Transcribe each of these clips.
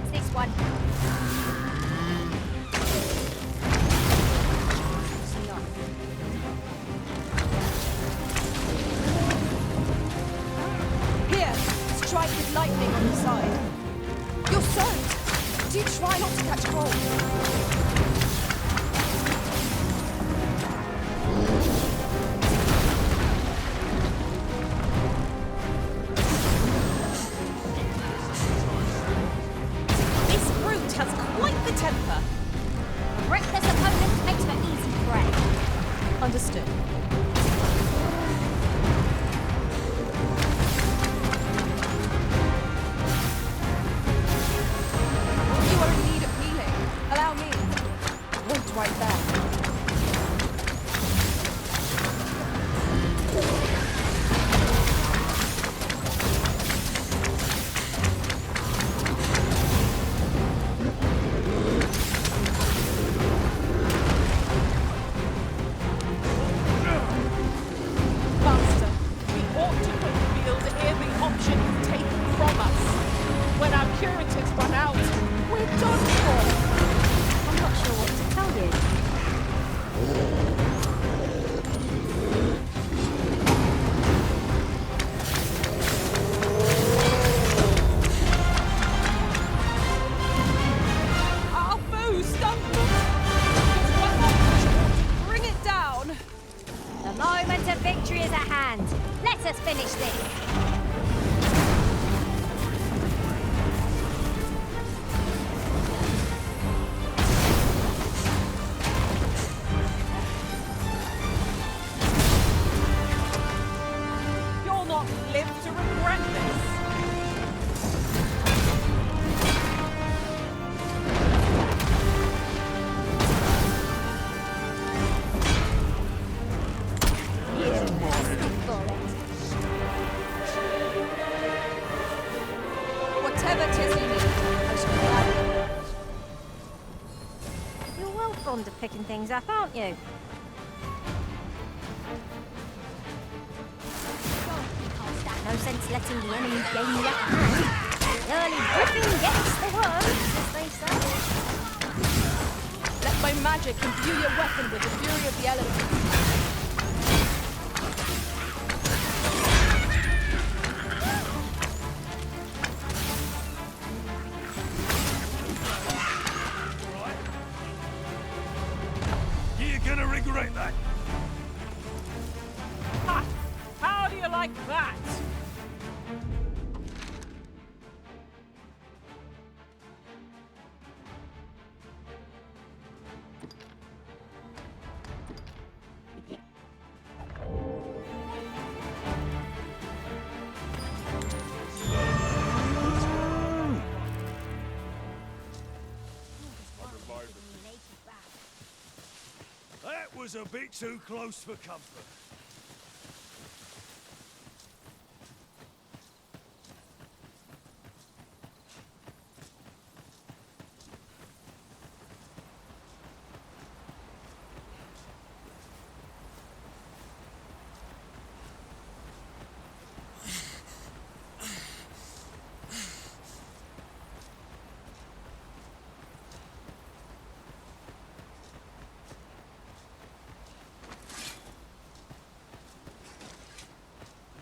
against this one. Here, strike with lightning on the side. You're soaked. Do try not to catch cold. Temper. A reckless opponent makes for easy prey. Understood. You are in need of healing. Allow me. Wait right there. Let us finish this. You'll not live to regret this. Whatever 'tis you need, I shall gladly. You're well fond of picking things up, aren't you? No sense letting the enemy gain the upper hand. Early griffin gets the worm, as they say. Let my magic imbue your weapon with the fury of the elements. You're gonna regret that. Ha! How do you like that? That was a bit too close for comfort.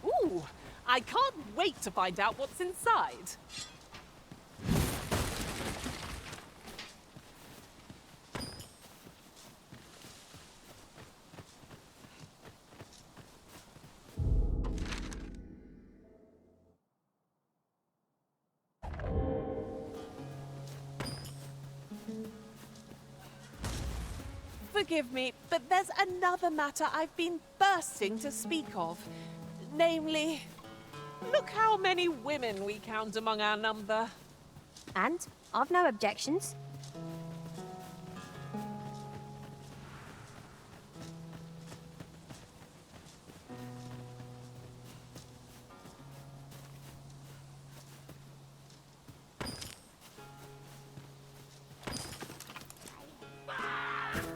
Ooh, I can't wait to find out what's inside. Forgive me, but there's another matter I've been bursting to speak of. Namely, look how many women we count among our number. And I've no objections.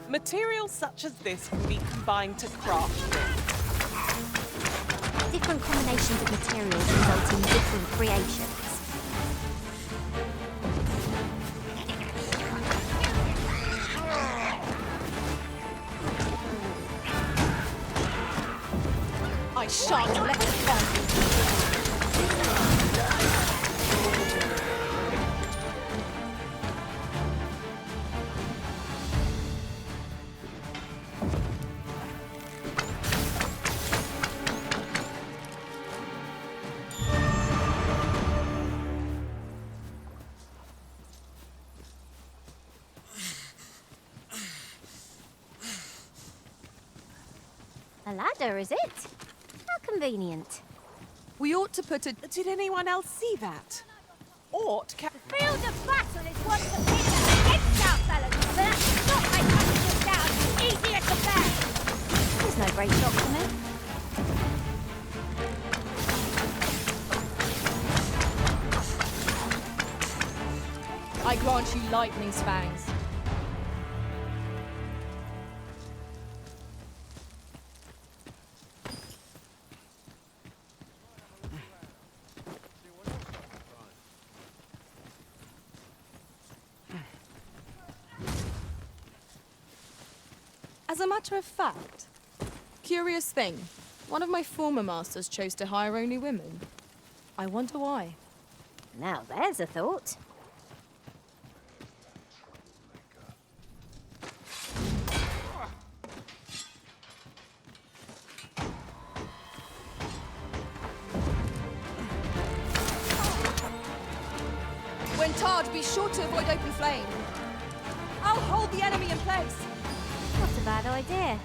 Materials such as this can be combined to craft things. Different combinations of materials result in different creations. shan't let it find you. A ladder, is it? How convenient. We ought to put a... Did anyone else see that? Ought ca... The field of battle is one for Peter against our fellows, but that does not make us down easier to bear. There's no great shock for me. I grant you lightning's fangs. As a matter of fact, curious thing, one of my former masters chose to hire only women. I wonder why. Now there's a thought. When tarred, be sure to avoid open flame. I'll hold the enemy in place. Not a bad idea.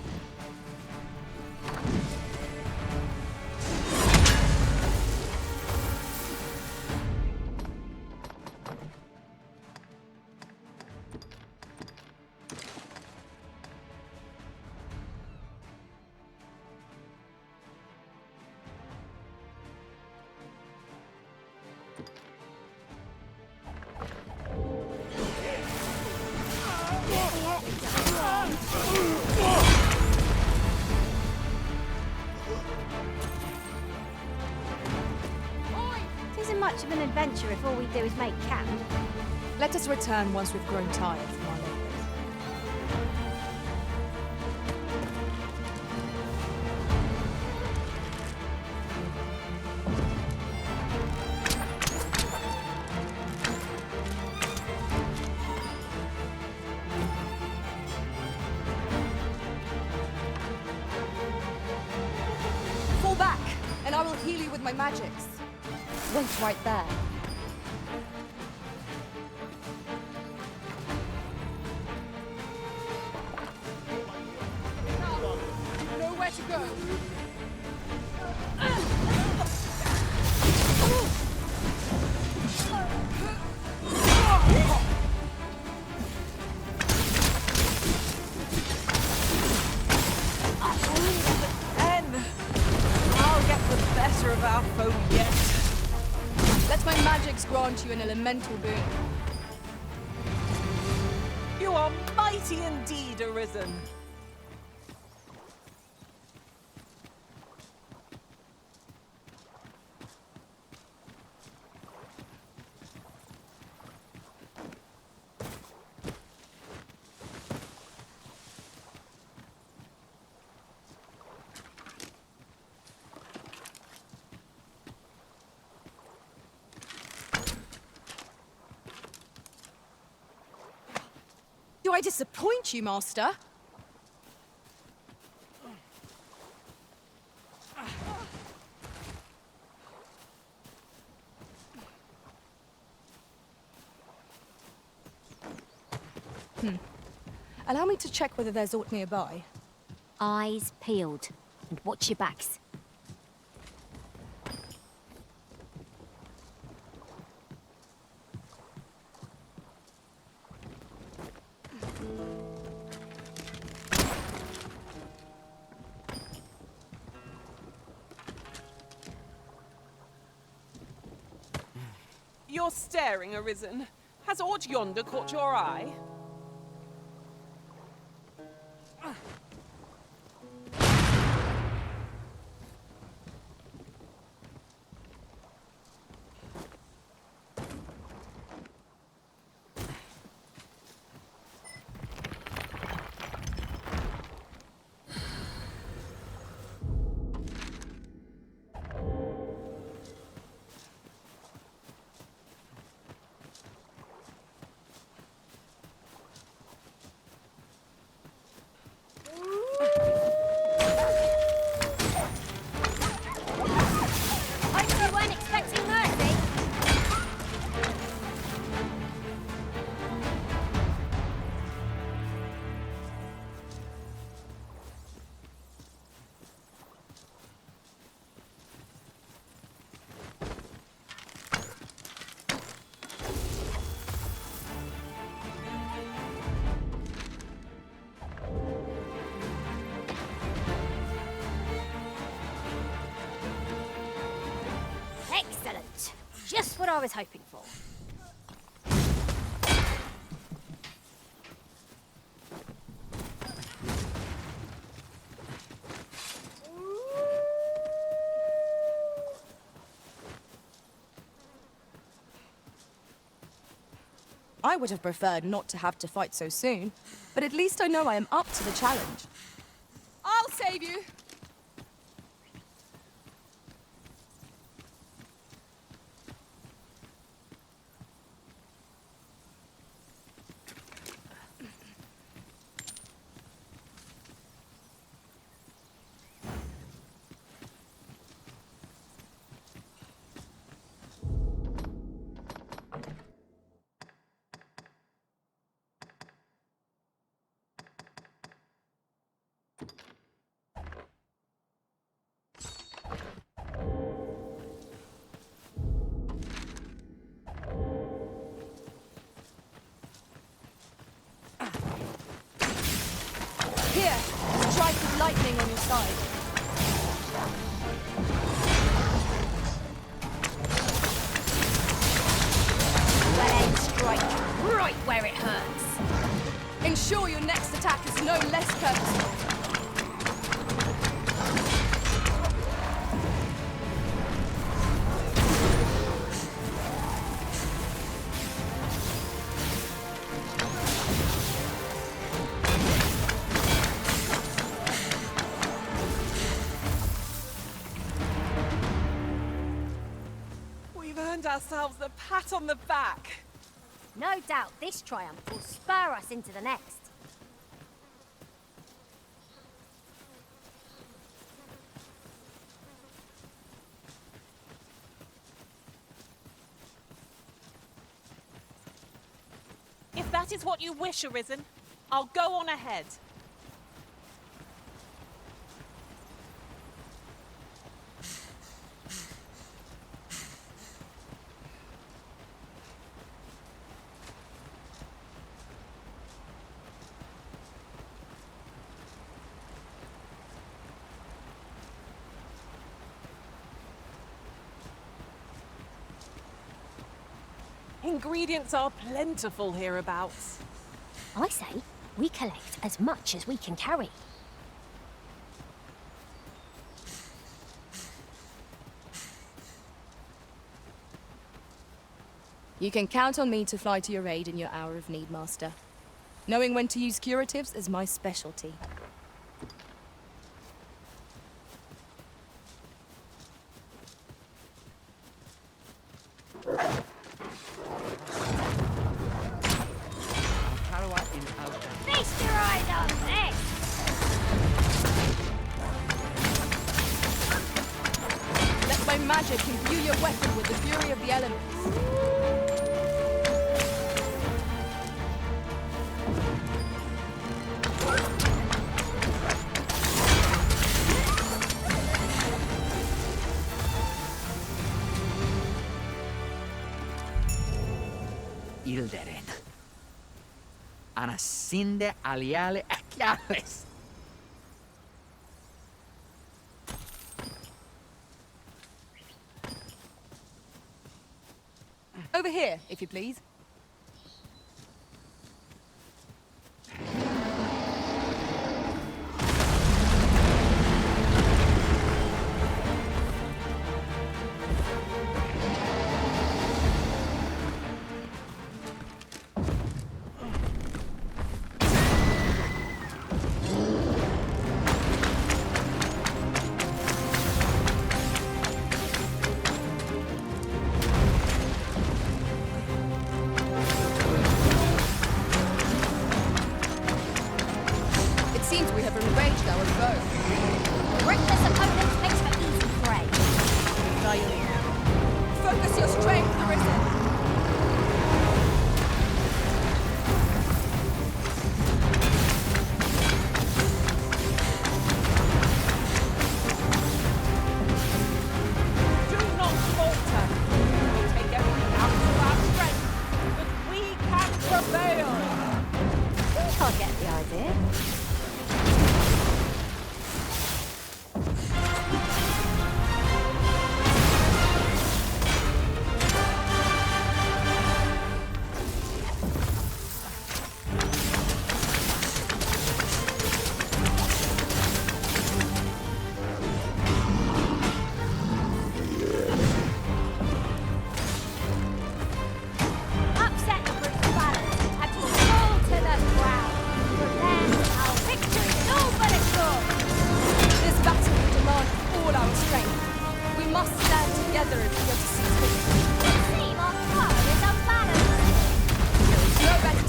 It isn't much of an adventure if all we do is make camp. Let us return once we've grown tired from our labours. Fall back, and I will heal you with my magics. Wait right there. Nowhere to go. Then I'll get the better of our foe yet. Let my magics grant you an elemental boon. You are mighty indeed, Arisen. Do I disappoint you, Master? Allow me to check whether there's aught nearby. Eyes peeled. And watch your backs. You're staring, Arisen. Has aught yonder caught your eye? what I was hoping for. I would have preferred not to have to fight so soon, but at least I know I am up to the challenge. I'll save you! Here, strike with lightning on your side. Well-aimed strike, right where it hurts. Ensure your next attack is no less purposeful. We've earned ourselves a pat on the back. No doubt this triumph will spur us into the next. If that is what you wish, Arisen, I'll go on ahead. Ingredients are plentiful hereabouts. I say, we collect as much as we can carry. You can count on me to fly to your aid in your hour of need, Master. Knowing when to use curatives is my specialty. Feast your eyes on this! Let my magic imbue your weapon with the fury of the elements. Ilderen. Anasinde aliale akiales. Over here, if you please. Seems we have enraged our foe. Reckless opponent makes for easy prey. Focus your strength, Arisen. Do not falter. We take everything out of our strength, but we can prevail. I get the idea.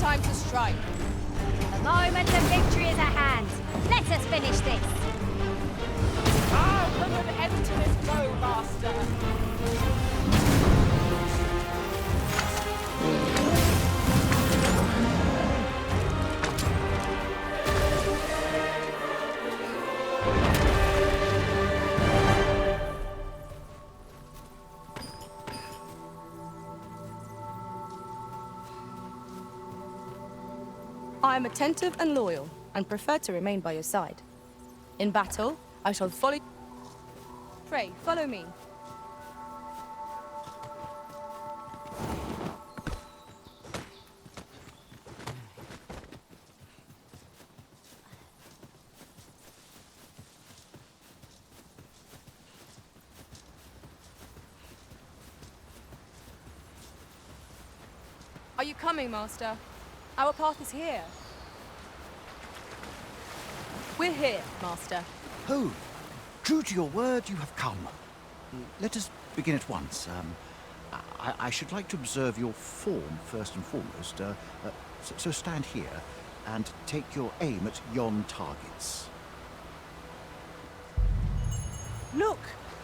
time to strike. The moment of victory is at hand. Let us finish this. I'll put an end to this bow, Master. I am attentive and loyal, and prefer to remain by your side. In battle, I shall follow... Pray, follow me. Are you coming, Master? Our path is here. We're here, Master. Oh, true to your word, you have come. Let us begin at once. I should like to observe your form first and foremost. So stand here and take your aim at yon targets. Look,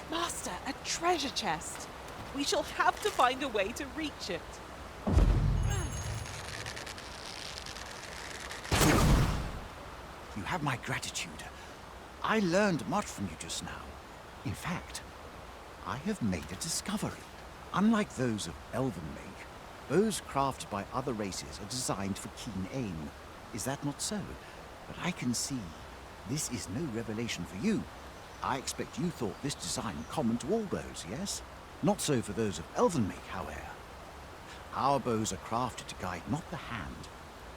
Master, a treasure chest. We shall have to find a way to reach it. You have my gratitude. I learned much from you just now. In fact, I have made a discovery. Unlike those of elven make, bows crafted by other races are designed for keen aim. Is that not so? But I can see this is no revelation for you. I expect you thought this design common to all bows, yes? Not so for those of elven make, however. Our bows are crafted to guide not the hand,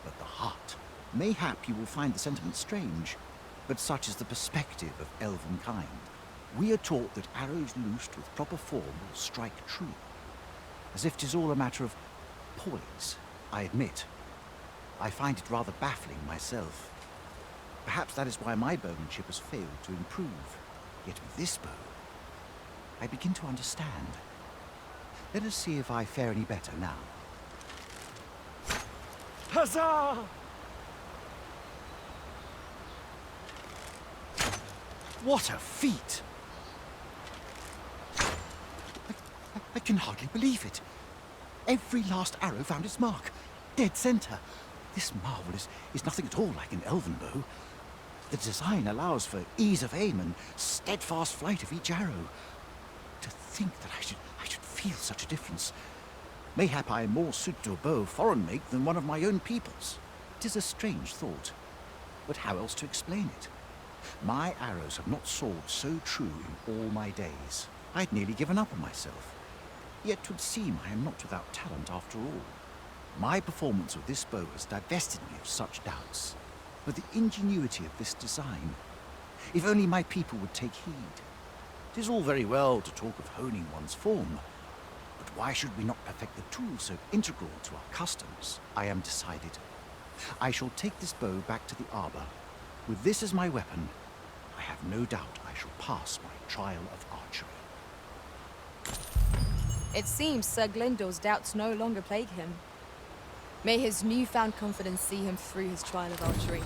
but the heart. Mayhap you will find the sentiment strange, but such is the perspective of elven kind. We are taught that arrows loosed with proper form will strike true, as if 'tis all a matter of poise. I admit, I find it rather baffling myself. Perhaps that is why my bowmanship has failed to improve. Yet with this bow, I begin to understand. Let us see if I fare any better now. Huzzah! What a feat! I can hardly believe it. Every last arrow found its mark. Dead center. This marvel is nothing at all like an elven bow. The design allows for ease of aim and steadfast flight of each arrow. To think that I should feel such a difference. Mayhap I am more suited to a bow of foreign make than one of my own people's. 'Tis a strange thought, but how else to explain it? My arrows have not soared so true in all my days. I'd nearly given up on myself. Yet 'twould seem I am not without talent after all. My performance with this bow has divested me of such doubts. But the ingenuity of this design, if only my people would take heed. 'Tis all very well to talk of honing one's form, but why should we not perfect the tool so integral to our customs? I am decided. I shall take this bow back to the arbor. With this as my weapon, I have no doubt I shall pass my trial of archery. It seems Sir Glyndor's doubts no longer plague him. May his newfound confidence see him through his trial of archery.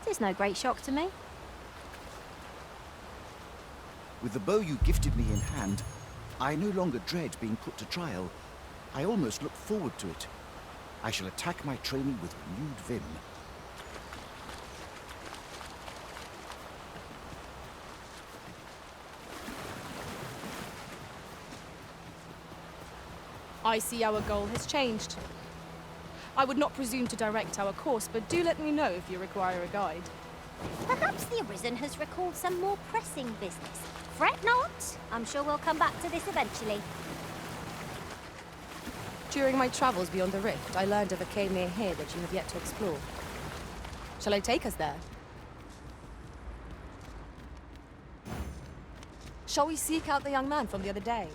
Tis no great shock to me. With the bow you gifted me in hand, I no longer dread being put to trial. I almost look forward to it. I shall attack my training with renewed vim. I see our goal has changed. I would not presume to direct our course, but do let me know if you require a guide. Perhaps the Arisen has recalled some more pressing business. Fret not. I'm sure we'll come back to this eventually. During my travels beyond the Rift, I learned of a cave near here that you have yet to explore. Shall I take us there? Shall we seek out the young man from the other day?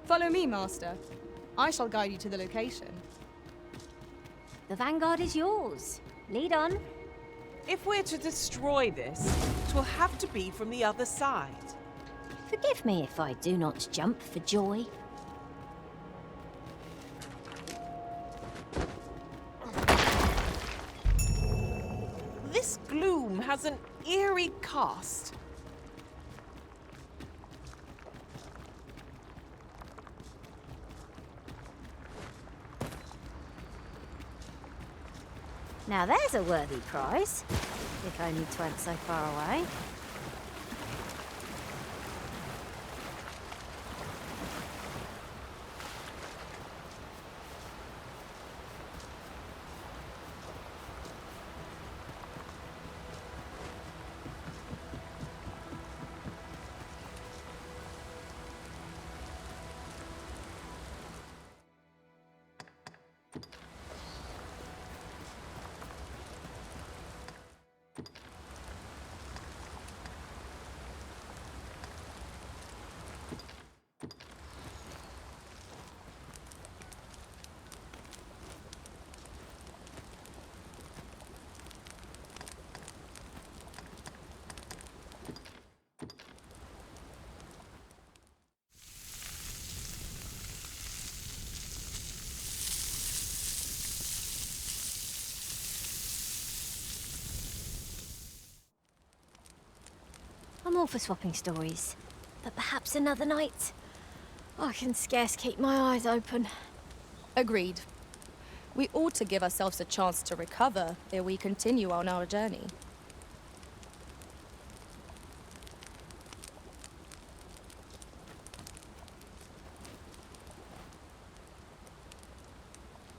Follow me, Master. I shall guide you to the location. The Vanguard is yours. Lead on. If we're to destroy this, it will have to be from the other side. Forgive me if I do not jump for joy. has an eerie cast. Now there's a worthy prize, if only 'tweren't so far away. I'm all for swapping stories, but perhaps another night. I can scarce keep my eyes open. Agreed. We ought to give ourselves a chance to recover ere we continue on our journey.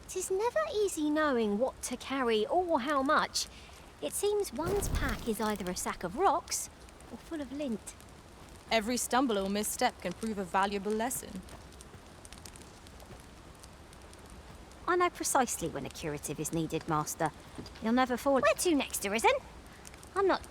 It is never easy knowing what to carry or how much. It seems one's pack is either a sack of rocks or full of lint. Every stumble or misstep can prove a valuable lesson. I know precisely when a curative is needed, Master. You'll never fall. Where to next, Arisen? I'm not...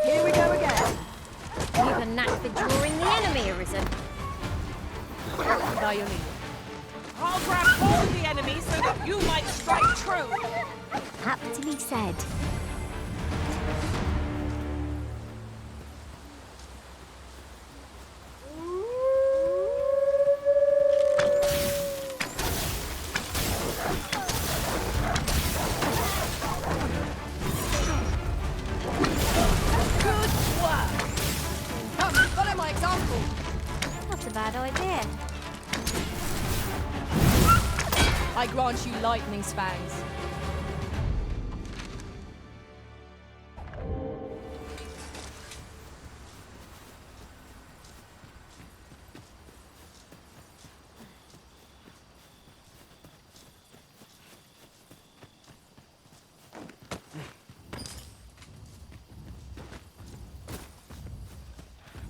Here we go again. You've a knack for drawing the enemy, Arisen. By your leave. I'll grab all the enemy so that you might strike true. Aptly said. Good work. Come, follow my example. Not a bad idea. I grant you lightning's fangs.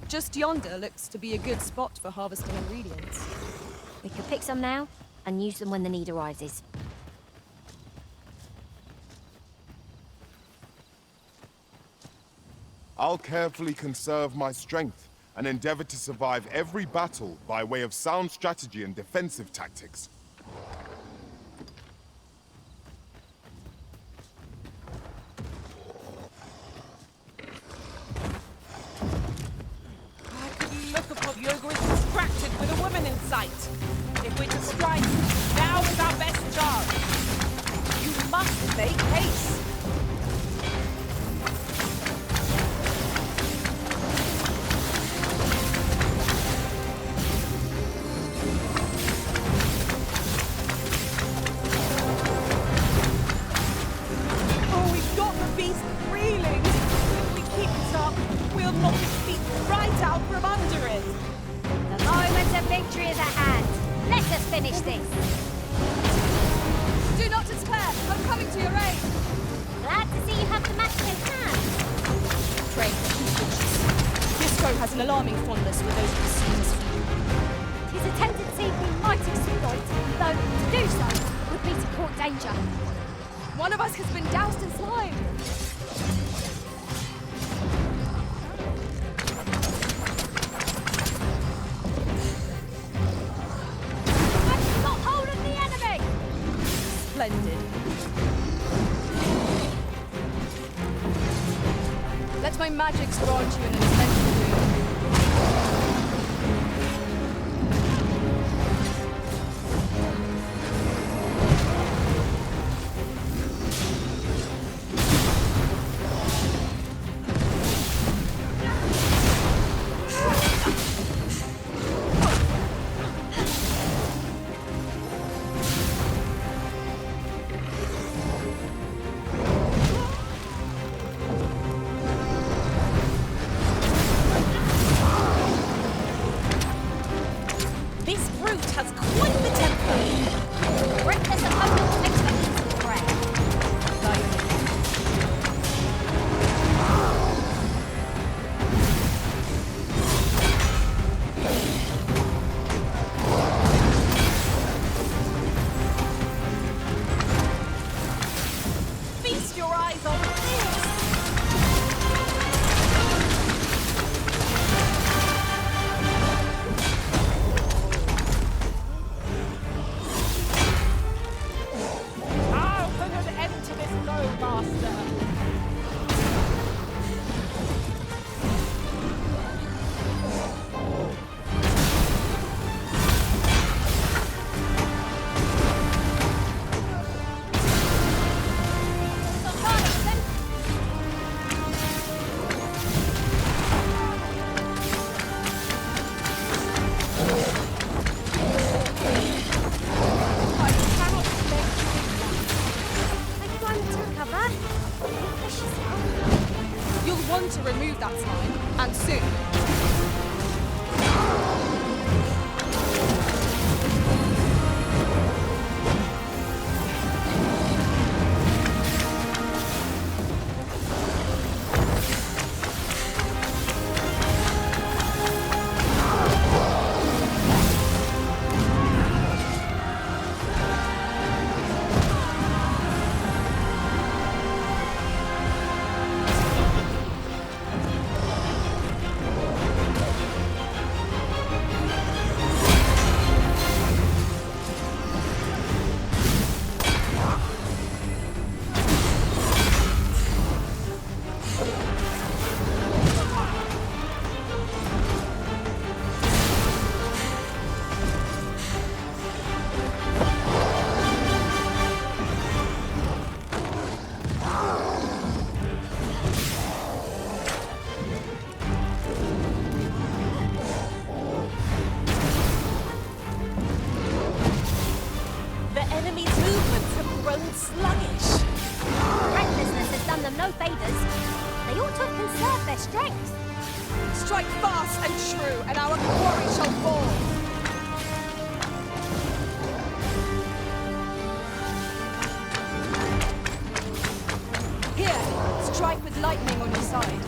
Just yonder looks to be a good spot for harvesting ingredients. We could pick some now and use them when the need arises. I'll carefully conserve my strength and endeavor to survive every battle by way of sound strategy and defensive tactics. I could look upon Yoga is distracted with a woman in sight. If we're to strike, now is our best chance. You must make haste. Oh, we've got the beast reeling. If we keep this up, we'll knock his feet right out from under it. The moment of victory is at hand. Let us finish this. Do not despair! I'm coming to your aid! Glad to see you have the match in hand. Train, too cautious. Disco has an alarming fondness for those who seem as few. Tis a tendency we might exploit, though to do so would be to court danger. One of us has been doused in slime! I've got hold of the enemy! My magic's brought you an essential boon. This brute has quite the temper. Reckless opponent makes for easy prey. Feast your eyes on this. I'll put an end to this, no, Master. Stop Garnison. I cannot let Make one to recover. Push yourself. You'll want to remove that slime, and soon. The enemy's movements have grown sluggish. Recklessness has done them no favors. They ought to have conserved their strength. Strike fast and true, and our quarry shall fall. Here, strike with lightning on your side.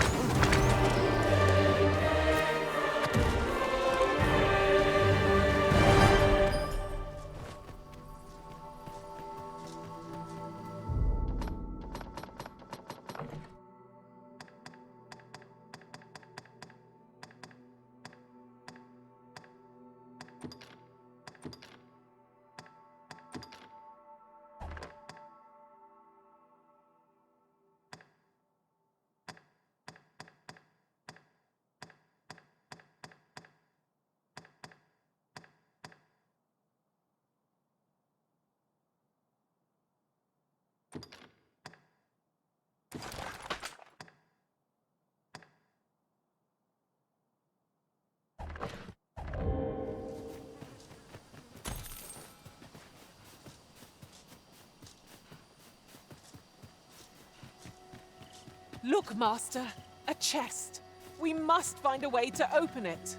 Look, Master, a chest. We must find a way to open it.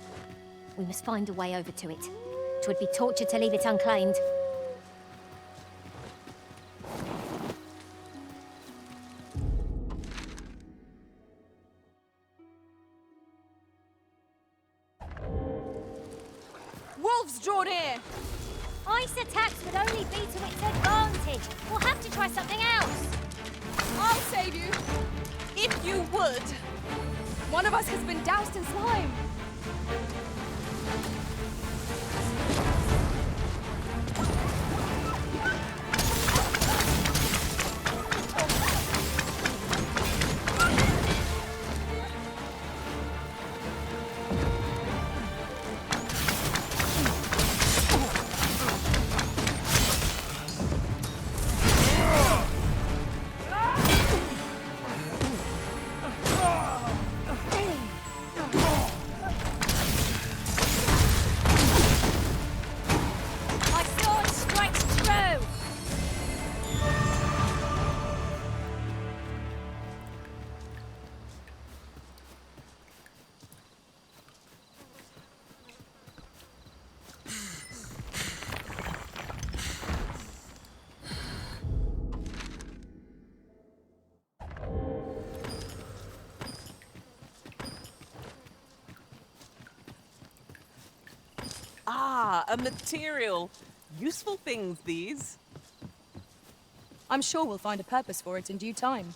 We must find a way over to it. 'Twould be torture to leave it unclaimed. Wolves draw near! Ice attacks would only be to its advantage. We'll have to try something else. I'll save you! If you would. One of us has been doused in slime! Ah, a material. Useful things, these. I'm sure we'll find a purpose for it in due time.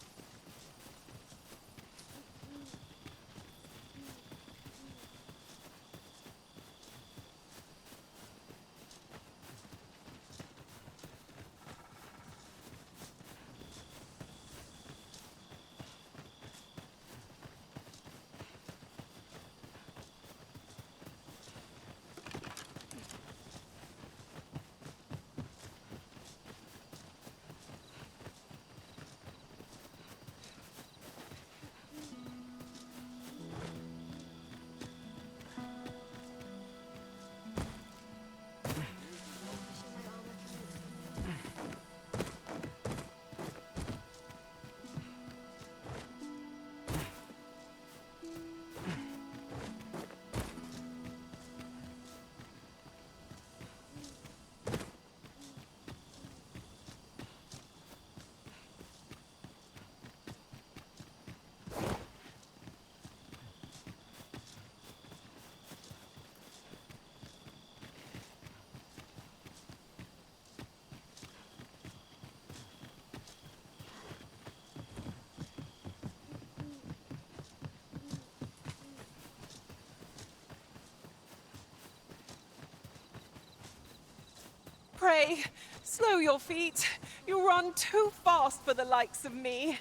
Pray, slow your feet. You run too fast for the likes of me.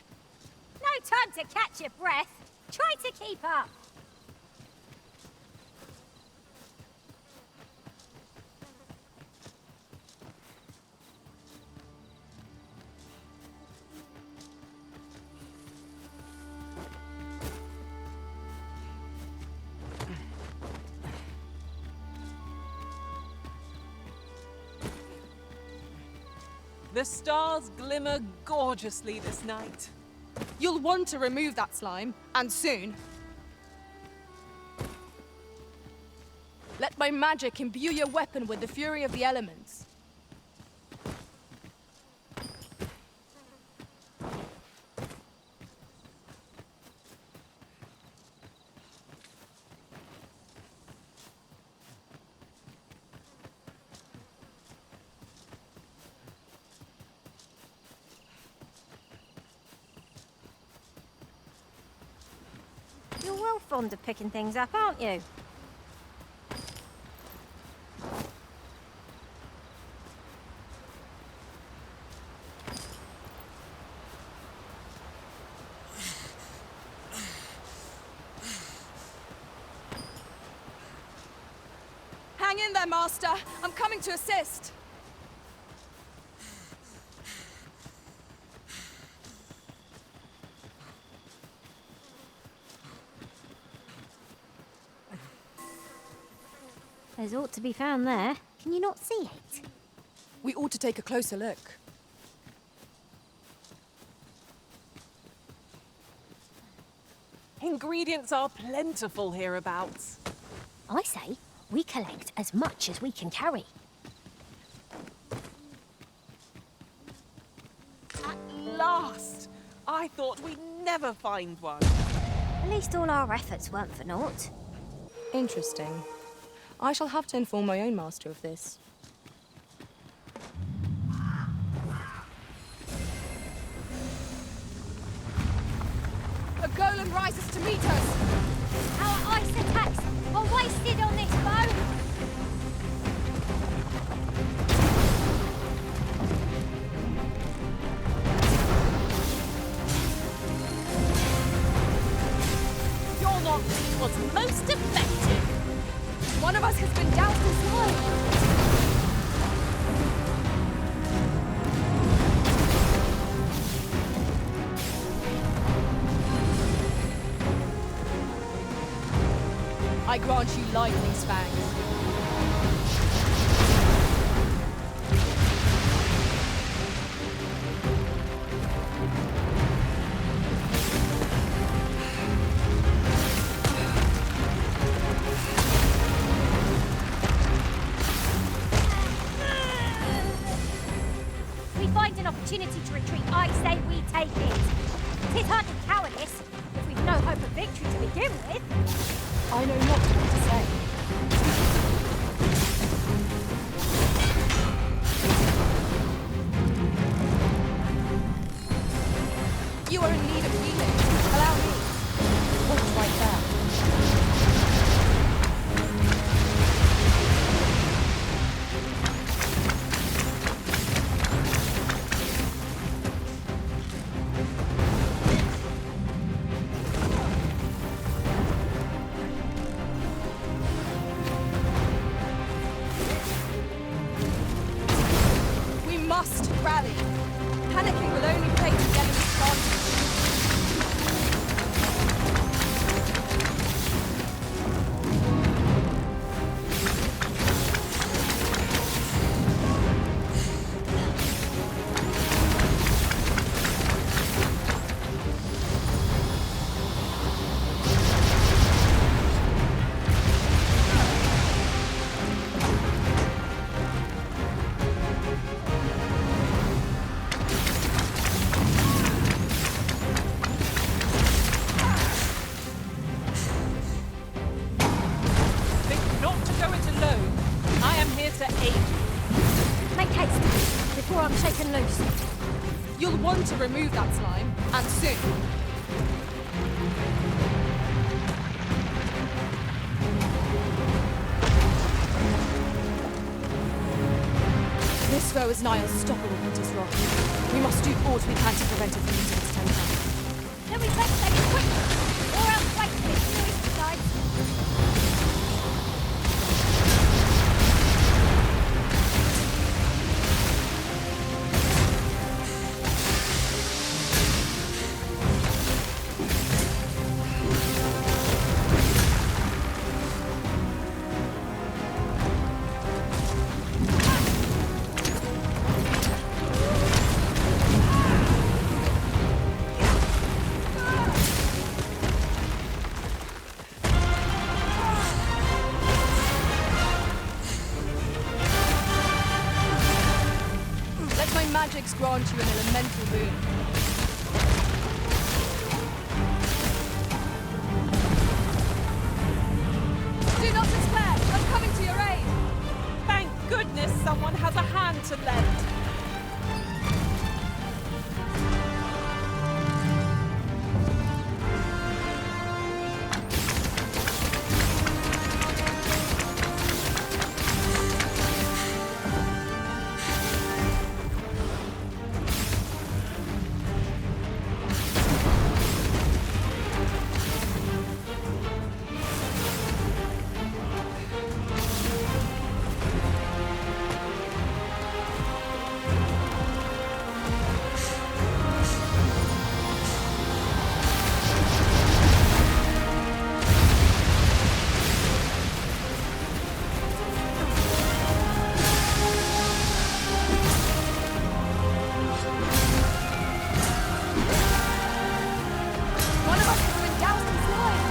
No time to catch your breath. Try to keep up. The stars glimmer gorgeously this night. You'll want to remove that slime, and soon. Let my magic imbue your weapon with the fury of the elements. You're well fond of picking things up, aren't you? Hang in there, Master. I'm coming to assist. There's aught to be found there. Can you not see it? We ought to take a closer look. Ingredients are plentiful hereabouts. I say, we collect as much as we can carry. At last! I thought we'd never find one. At least all our efforts weren't for naught. Interesting. I shall have to inform my own master of this. A golem rises to meet us! Our ice attacks are wasted on this bow! Your knock was most effective. One of us has been doused in slime! I grant you lightning's fangs. We find an opportunity to retreat, I say we take it. 'Tis hardly cowardice, if we've no hope of victory to begin with. I know not what to say. to aid you. Make haste, before I'm shaken loose. You'll want to remove that slime, and soon. This foe is nigh unstoppable, Winter's Wrath. We must do all we can to prevent it from using its temper. Then we best take it quick, or else wait till it's nearest the side. Let my magics grant you an elemental boon. Do not despair! I'm coming to your aid! Thank goodness someone has a hand to lend. One of us has been doused in slime!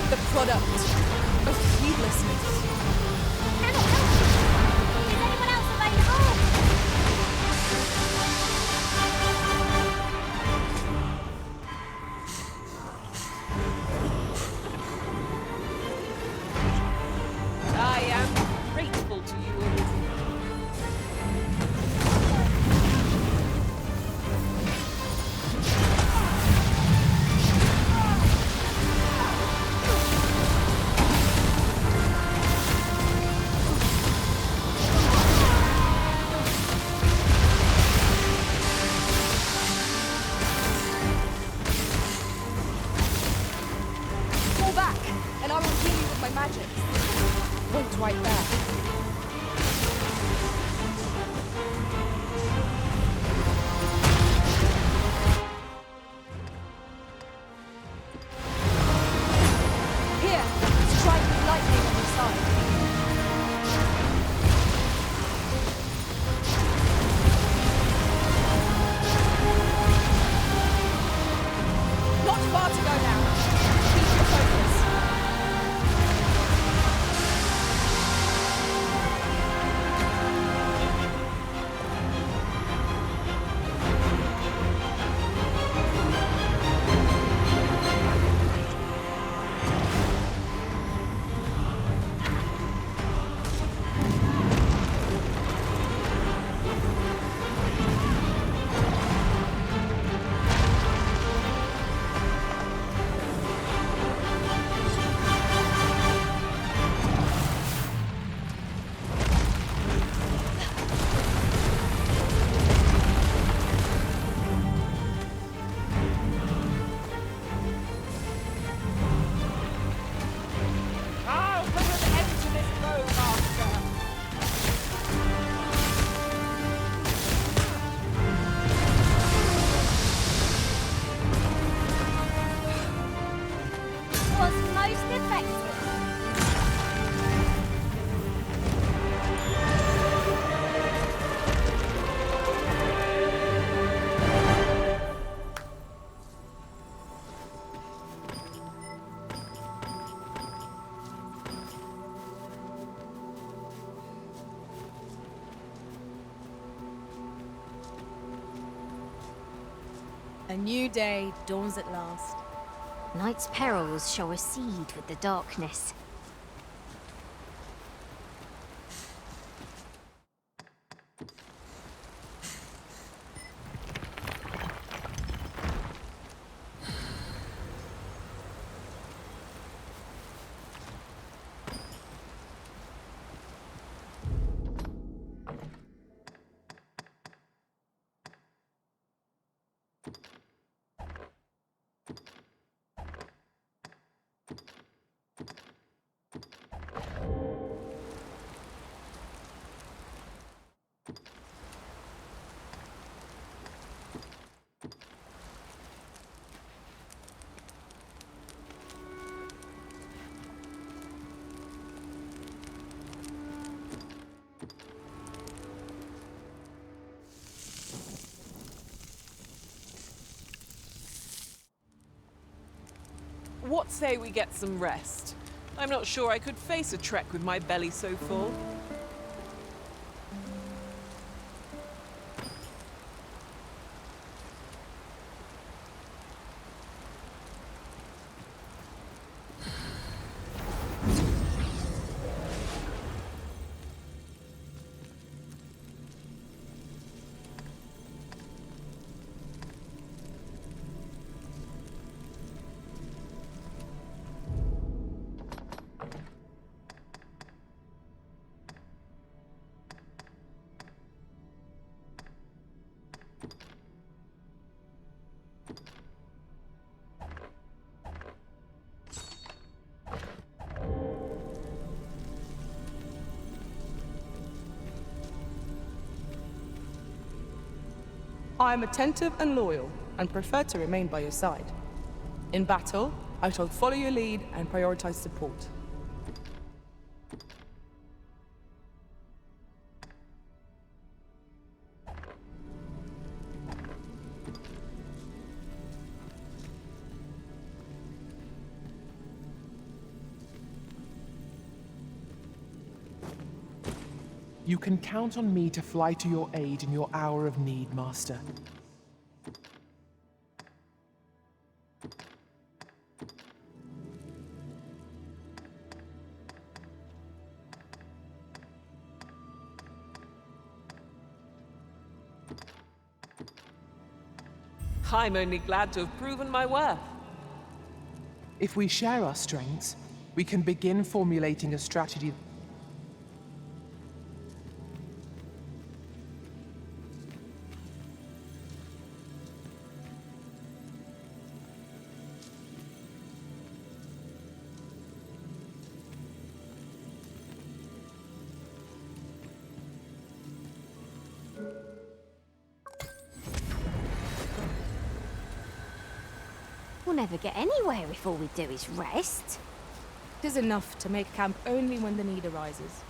The product of heedlessness. Cannot help you. Is anyone else available? I am grateful to you, Olivia. Fall back, and I will heal you with my magic. Wait right there. Here, strike with lightning on your side. Not far to go now. Keep your focus. A new day dawns at last. Night's perils shall recede with the darkness. What say we get some rest? I'm not sure I could face a trek with my belly so full. I am attentive and loyal, and prefer to remain by your side. In battle, I shall follow your lead and prioritize support. You can count on me to fly to your aid in your hour of need, Master. I'm only glad to have proven my worth. If we share our strengths, we can begin formulating a strategy. We'll never get anywhere if all we do is rest. It is enough to make camp only when the need arises.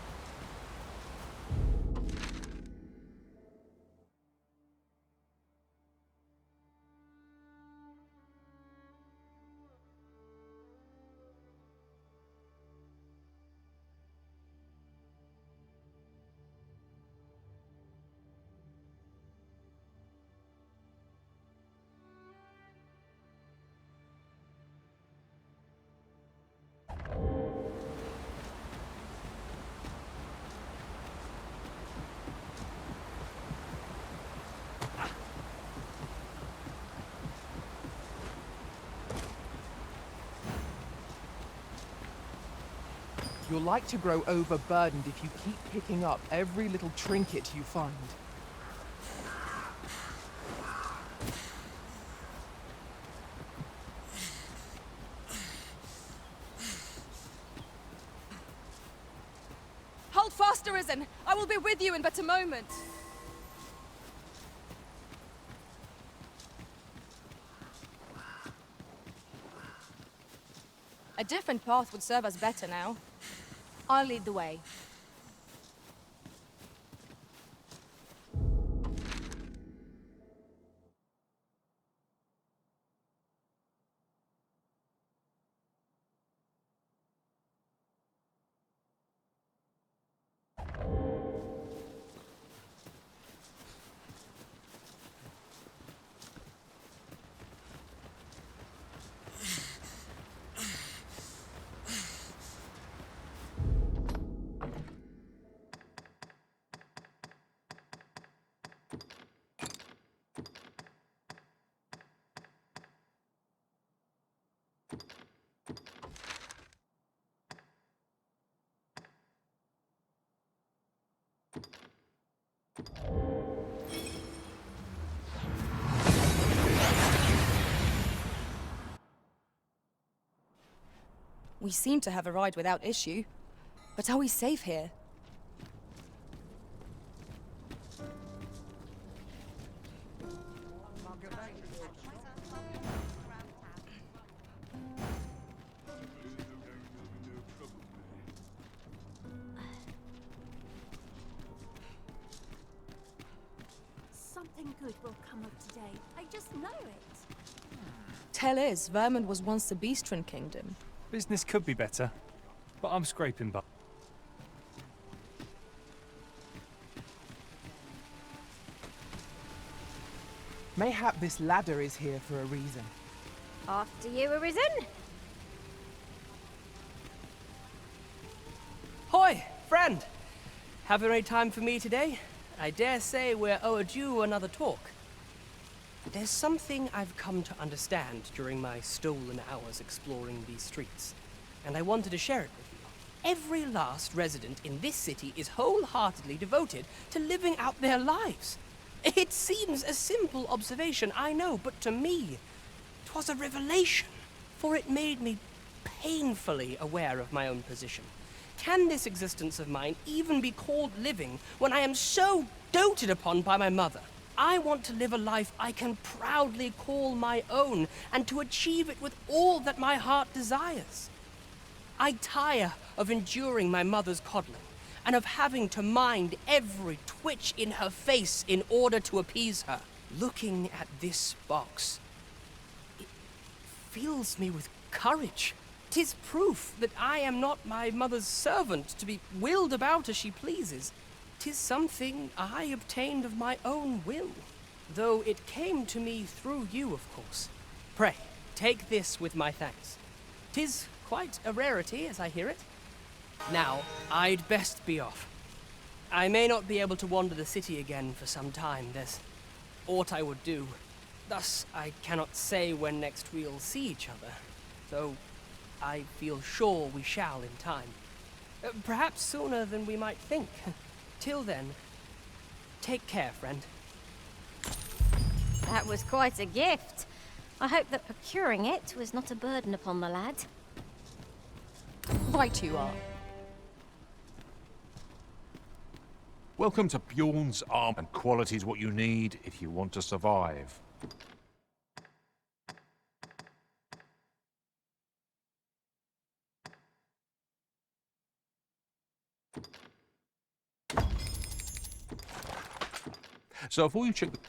You're like to grow overburdened if you keep picking up every little trinket you find. Hold fast, Arisen! I will be with you in but a moment! A different path would serve us better now. I'll lead the way. We seem to have arrived without issue. But are we safe here? Something good will come of today. I just know it. Tell is, Vermund was once the Beastren Kingdom. Business could be better, but I'm scraping by. Mayhap this ladder is here for a reason. After you, Arisen? Hoi, friend! Have any time for me today? I dare say we're overdue another talk. There's something I've come to understand during my stolen hours exploring these streets, and I wanted to share it with you. Every last resident in this city is wholeheartedly devoted to living out their lives. It seems a simple observation, I know, but to me, 'twas a revelation, for it made me painfully aware of my own position. Can this existence of mine even be called living when I am so doted upon by my mother? I want to live a life I can proudly call my own, and to achieve it with all that my heart desires. I tire of enduring my mother's coddling, and of having to mind every twitch in her face in order to appease her. Looking at this box, it fills me with courage. 'Tis proof that I am not my mother's servant to be willed about as she pleases. 'Tis something I obtained of my own will, though it came to me through you, of course. Pray, take this with my thanks. 'Tis quite a rarity, as I hear it. Now, I'd best be off. I may not be able to wander the city again for some time. There's aught I would do. Thus, I cannot say when next we'll see each other, though I feel sure we shall in time. Perhaps sooner than we might think. Till then, take care, friend. That was quite a gift. I hope that procuring it was not a burden upon the lad. Right you are. Welcome to Bjorn's Arm, and quality is what you need if you want to survive. So before you check the...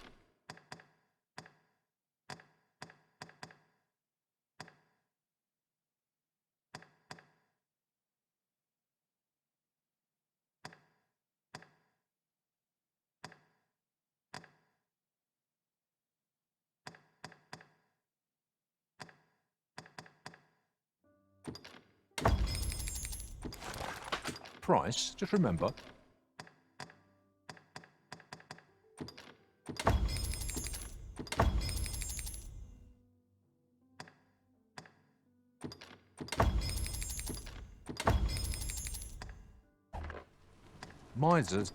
price, just remember. Misers.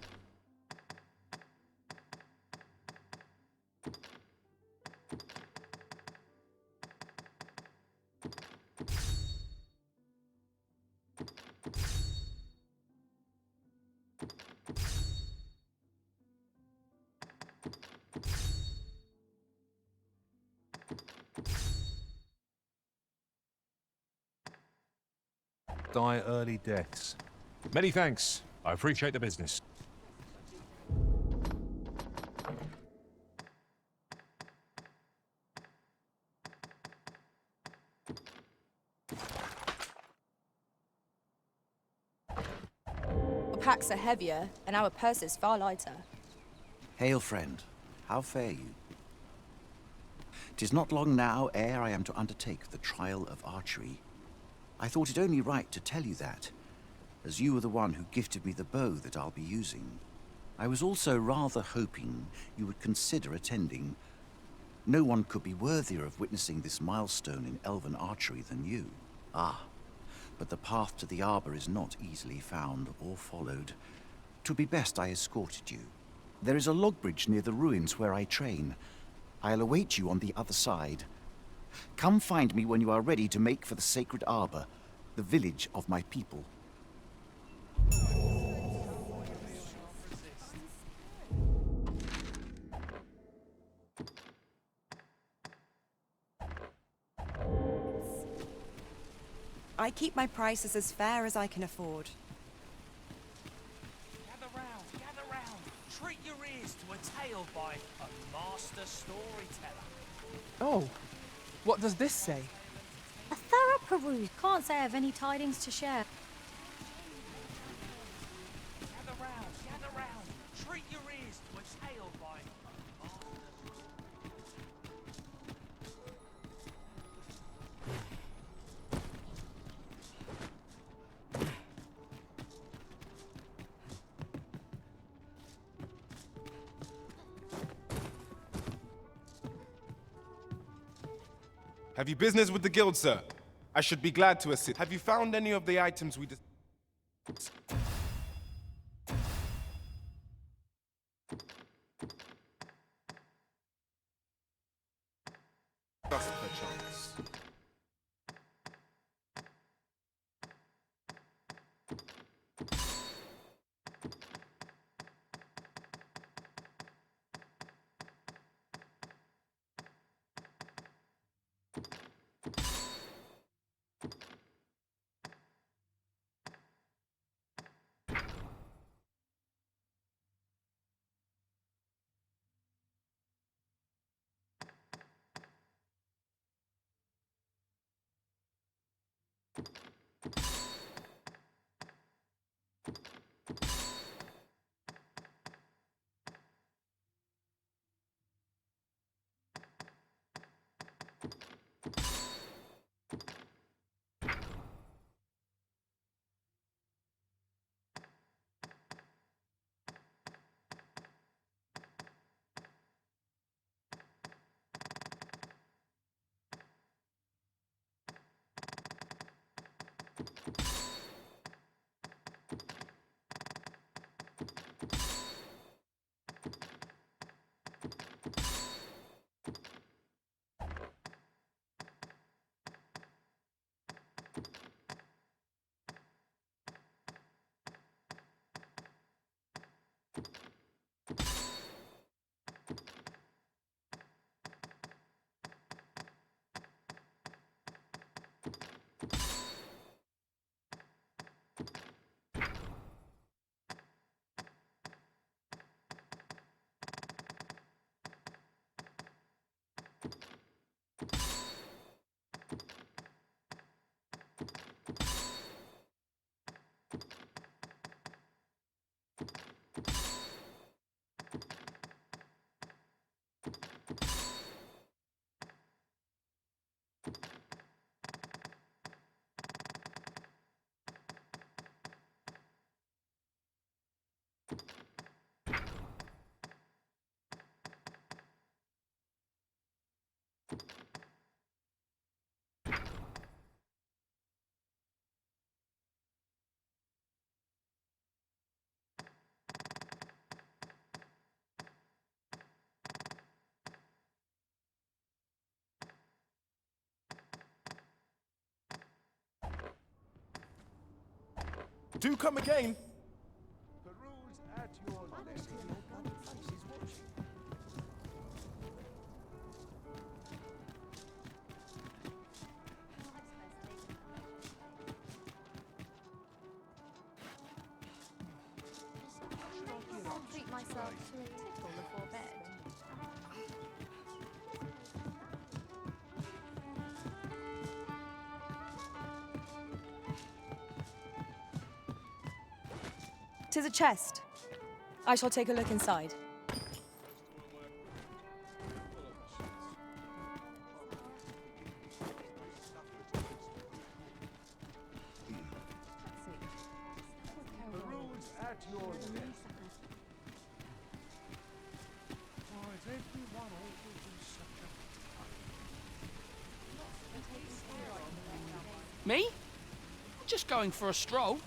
Die early deaths. Many thanks. I appreciate the business. Our packs are heavier, and our purses far lighter. Hail, friend. How fare you? 'Tis not long now ere I am to undertake the trial of archery. I thought it only right to tell you that, as you were the one who gifted me the bow that I'll be using. I was also rather hoping you would consider attending. No one could be worthier of witnessing this milestone in elven archery than you. Ah, but the path to the arbor is not easily found or followed. 'Twould be best I escorted you. There is a log bridge near the ruins where I train. I'll await you on the other side. Come find me when you are ready to make for the Sacred Arbor, the village of my people. I keep my prices as fair as I can afford. Gather round. Treat your ears to a tale by a master storyteller. Oh, what does this say? A thorough peruse. Can't say I've any tidings to share. Gather round. Treat your ears to a tale by a master. Have you business with the guild, sir? I should be glad to assist. Have you found any of the items we discussed, perchance? Do come again. The rules at your next. I'll treat myself to a tickle before bed. "'Tis a chest. I shall take a look inside." The rules at your next. Why is everyone always in such a Me? Just going for a stroll.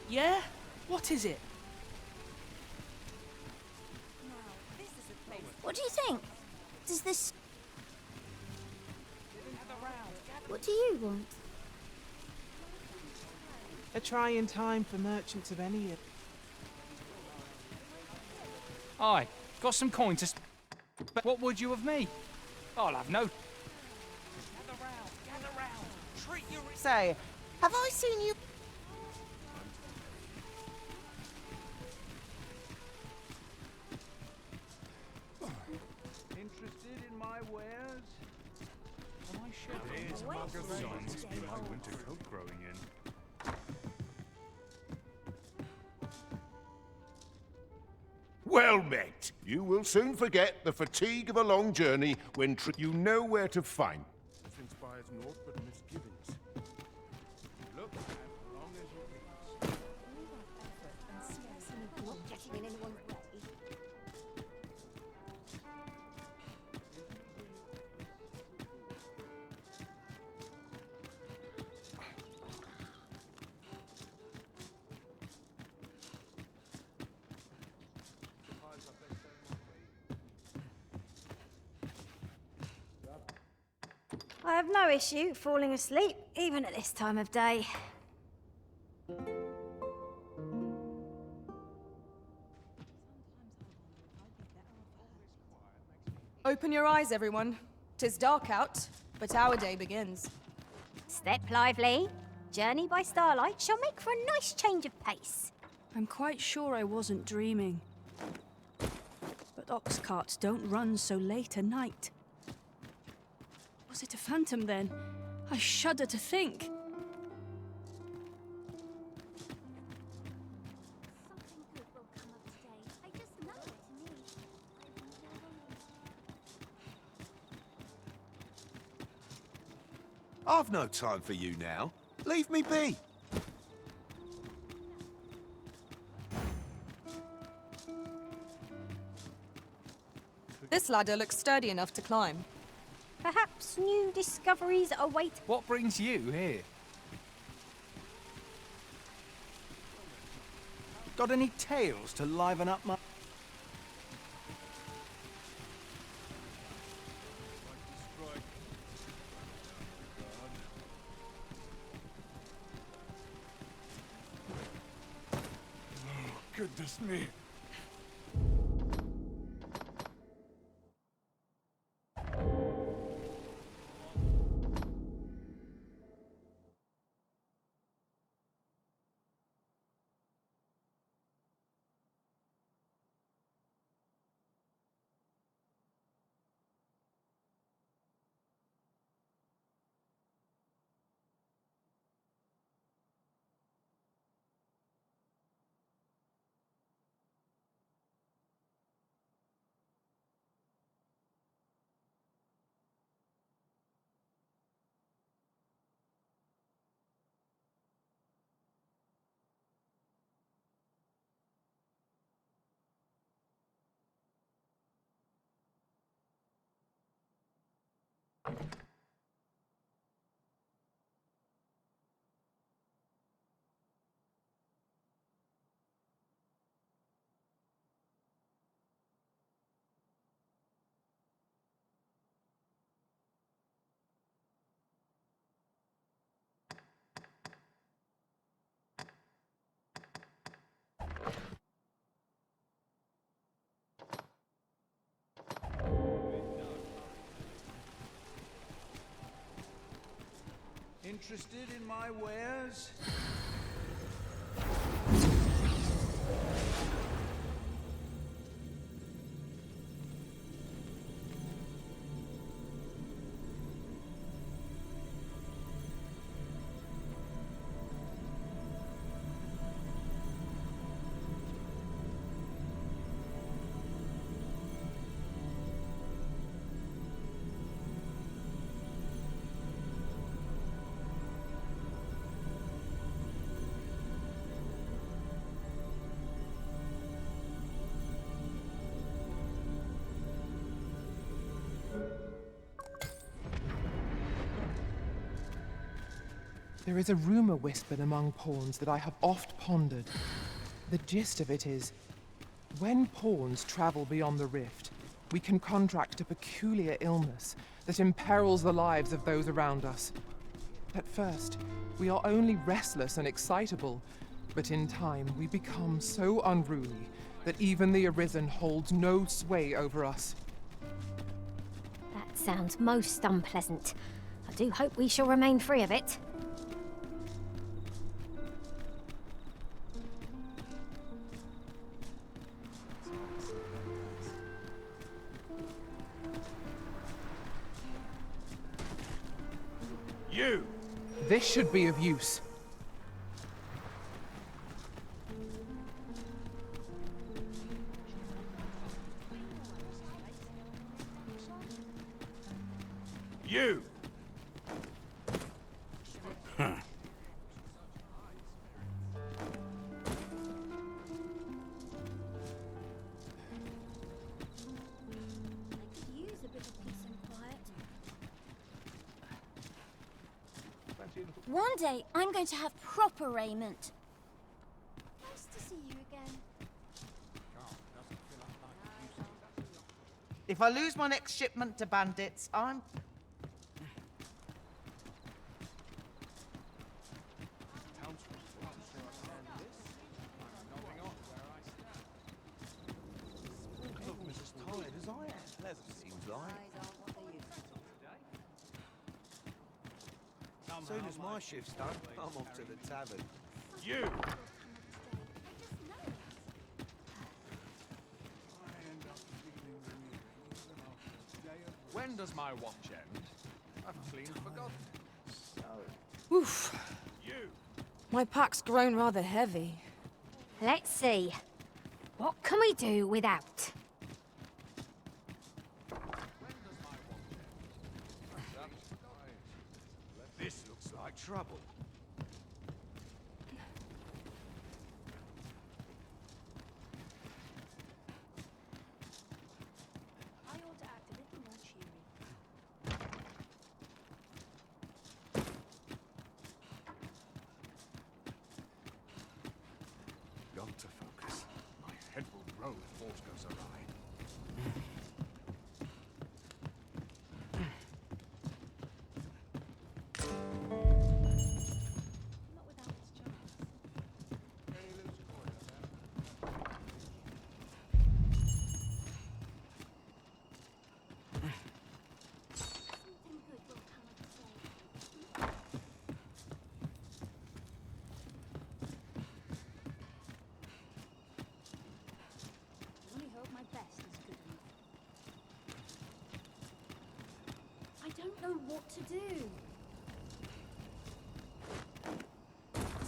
Yeah? What is it? What do you think? Does this... What do you want? A trying time for merchants of any... Aye, got some coin to... But what would you of me? I'll have no... Gather round. Treat your ears. Say, have I seen you? Interested in my wares? My shed is magazines in my winter coat growing in. Well met. You will soon forget the fatigue of a long journey when you know where to find. This inspires naught but misgivings. Look, as long as you please. Not getting in anyone's way. I have no issue falling asleep, even at this time of day. Open your eyes, everyone. 'Tis dark out, but our day begins. Step lively. Journey by starlight shall make for a nice change of pace. I'm quite sure I wasn't dreaming. But ox carts don't run so late at night. Was it a phantom then? I shudder to think. Something good will come of today. I just know it to me. I've no time for you now. Leave me be. This ladder looks sturdy enough to climb. Perhaps new discoveries await. What brings you here? Got any tales to liven up my... Goodness me. Interested in my wares? There is a rumor whispered among pawns that I have oft pondered. The gist of it is, when pawns travel beyond the rift, we can contract a peculiar illness that imperils the lives of those around us. At first, we are only restless and excitable, but in time we become so unruly that even the Arisen holds no sway over us. That sounds most unpleasant. I do hope we shall remain free of it. You! This should be of use. You! Use a bit of peace and quiet. One day, I'm going to have proper raiment. Nice to see you again. If I lose my next shipment to bandits, I'm... As soon as my shift's done, I'm off to the tavern. You! When does my watch end? I've clean forgotten. Oof. You! My pack's grown rather heavy. Let's see. What can we do without? This looks like trouble. I ought to act a little more cheery. Got to focus. My head will roll if aught goes awry. Not without its charms. Something good will come of the same. I only hope my best is good enough. I don't know what to do.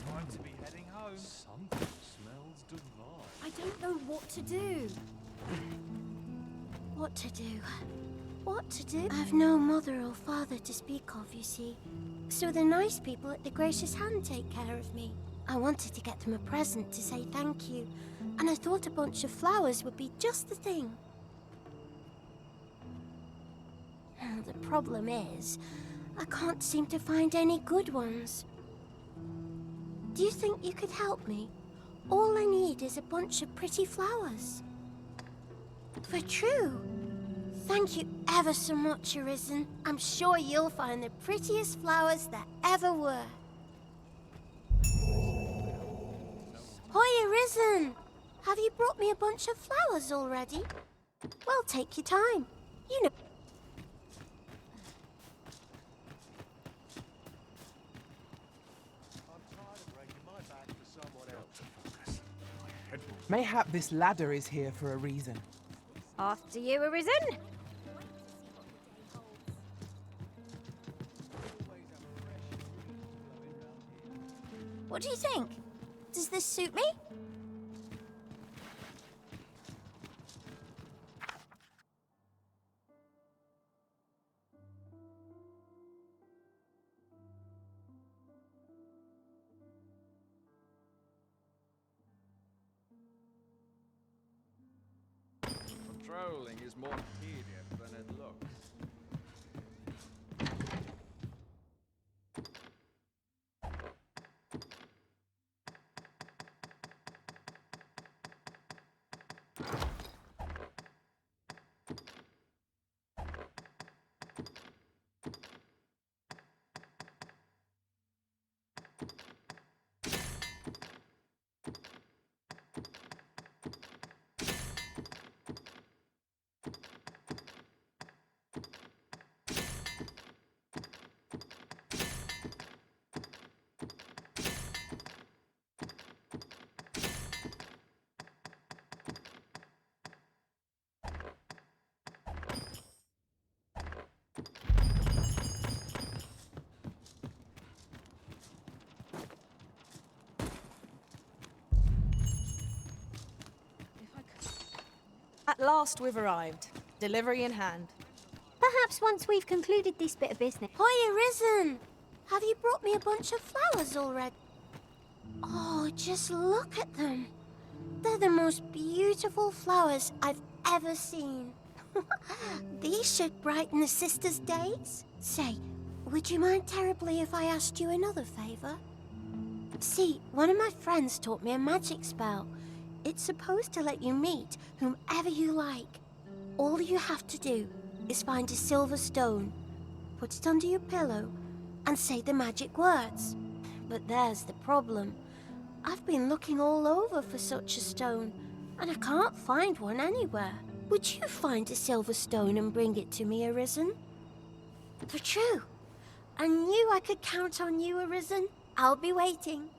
Time to be heading home. Something smells divine. I don't know what to do. What to do? What to do? I've no mother or father to speak of, you see. So the nice people at the Gracious Hand take care of me. I wanted to get them a present to say thank you, and I thought a bunch of flowers would be just the thing. The problem is, I can't seem to find any good ones. Do you think you could help me? All I need is a bunch of pretty flowers. For true. Thank you ever so much, Arisen. I'm sure you'll find the prettiest flowers that ever were. Hoi, Arisen! Have you brought me a bunch of flowers already? Well, take your time. You know... Mayhap this ladder is here for a reason. After you, Arisen. What do you think? Does this suit me? Patrolling is more tedious than it looks. At last we've arrived. Delivery in hand. Perhaps once we've concluded this bit of business. Hoy, Arisen! Have you brought me a bunch of flowers already? Oh, just look at them. They're the most beautiful flowers I've ever seen. These should brighten the sisters' days. Say, would you mind terribly if I asked you another favor? See, one of my friends taught me a magic spell. It's supposed to let you meet whomever you like. All you have to do is find a silver stone, put it under your pillow, and say the magic words. But there's the problem. I've been looking all over for such a stone, and I can't find one anywhere. Would you find a silver stone and bring it to me, Arisen? For true. I knew I could count on you, Arisen. I'll be waiting.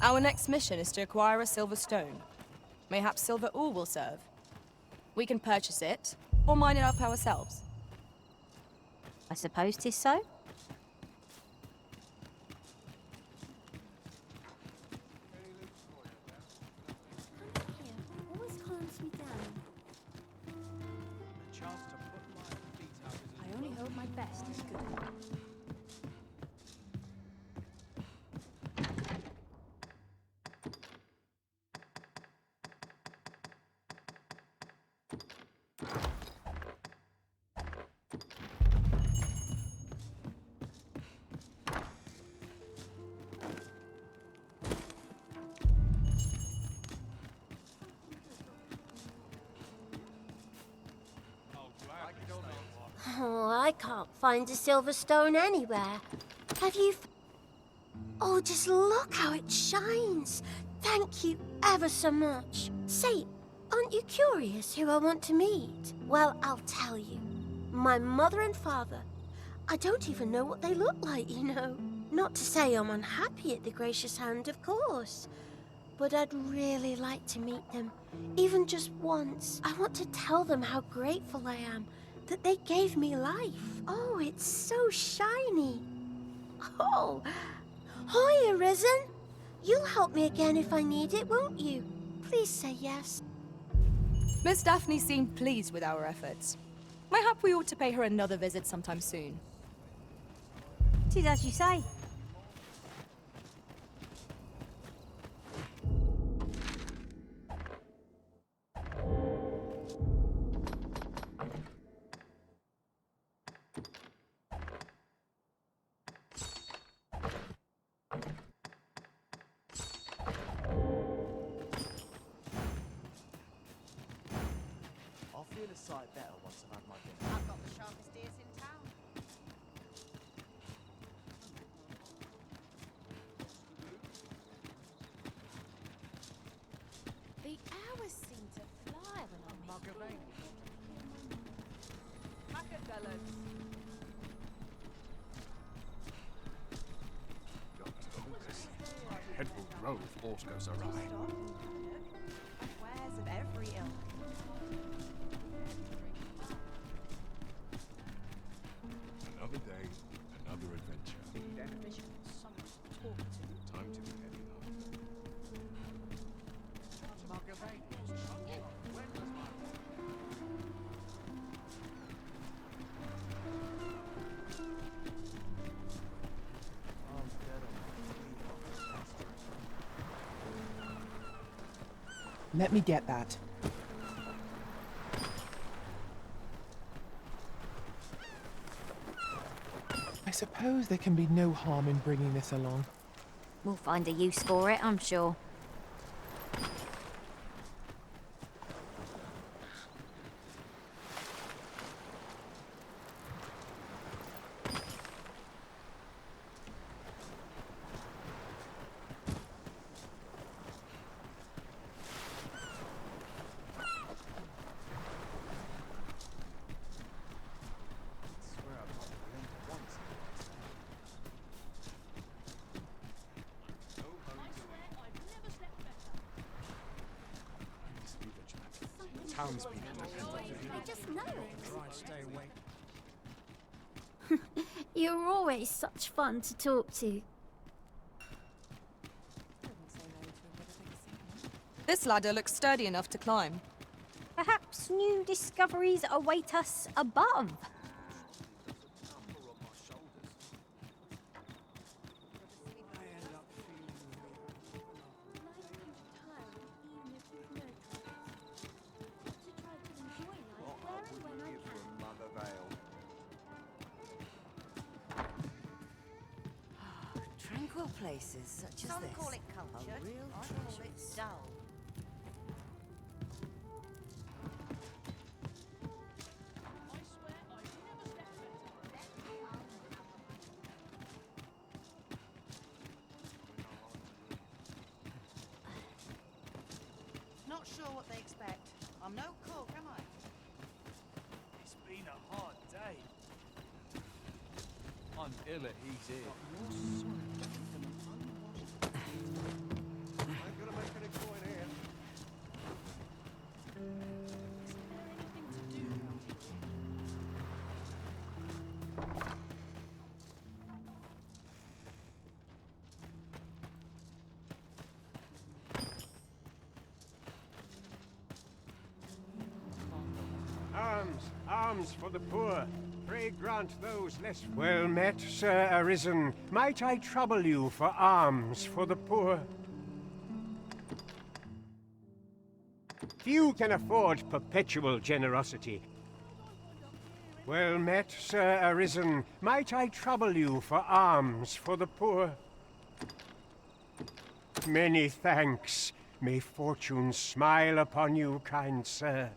Our next mission is to acquire a silver stone. Mayhaps silver ore will serve. We can purchase it, or mine it up ourselves. I suppose 'tis so. Always calms me down. I only hope my best is good. Oh, I can't find a silver stone anywhere. Have you... Oh, just look how it shines. Thank you ever so much. Say, aren't you curious who I want to meet? Well, I'll tell you. My mother and father. I don't even know what they look like, you know. Not to say I'm unhappy at the gracious hand, of course. But I'd really like to meet them, even just once. I want to tell them how grateful I am that they gave me life. Oh, it's so shiny. Oh, hi, Arisen. You'll help me again if I need it, won't you? Please say yes. Miss Daphne seemed pleased with our efforts. Mayhap we ought to pay her another visit sometime soon. 'Tis as you say. I'll feel a sight better once I've had my dinner. I've got the sharpest ears in town. The hours seem to fly when I'm magnificent. Headful Grove also goes awry. Wares of every ilk. Another day, another adventure. Time to be heading home. Let me get that. I suppose there can be no harm in bringing this along. We'll find a use for it, I'm sure. Townspeople I just know it. try to stay awake. You're always such fun to talk to. This ladder looks sturdy enough to climb. Perhaps new discoveries await us above. Tranquil places such as Some this. call it cultured, A real I call it dull. Not sure what they expect. I'm no cook, am I? It's been a hard day. I'm ill at ease here. I'm gonna make any coin here. Arms, arms for the poor. Pray grant those less well met, Sir Arisen. Might I trouble you for alms for the poor? Few can afford perpetual generosity. Well met, Sir Arisen. Might I trouble you for alms for the poor? Many thanks. May fortune smile upon you, kind sir.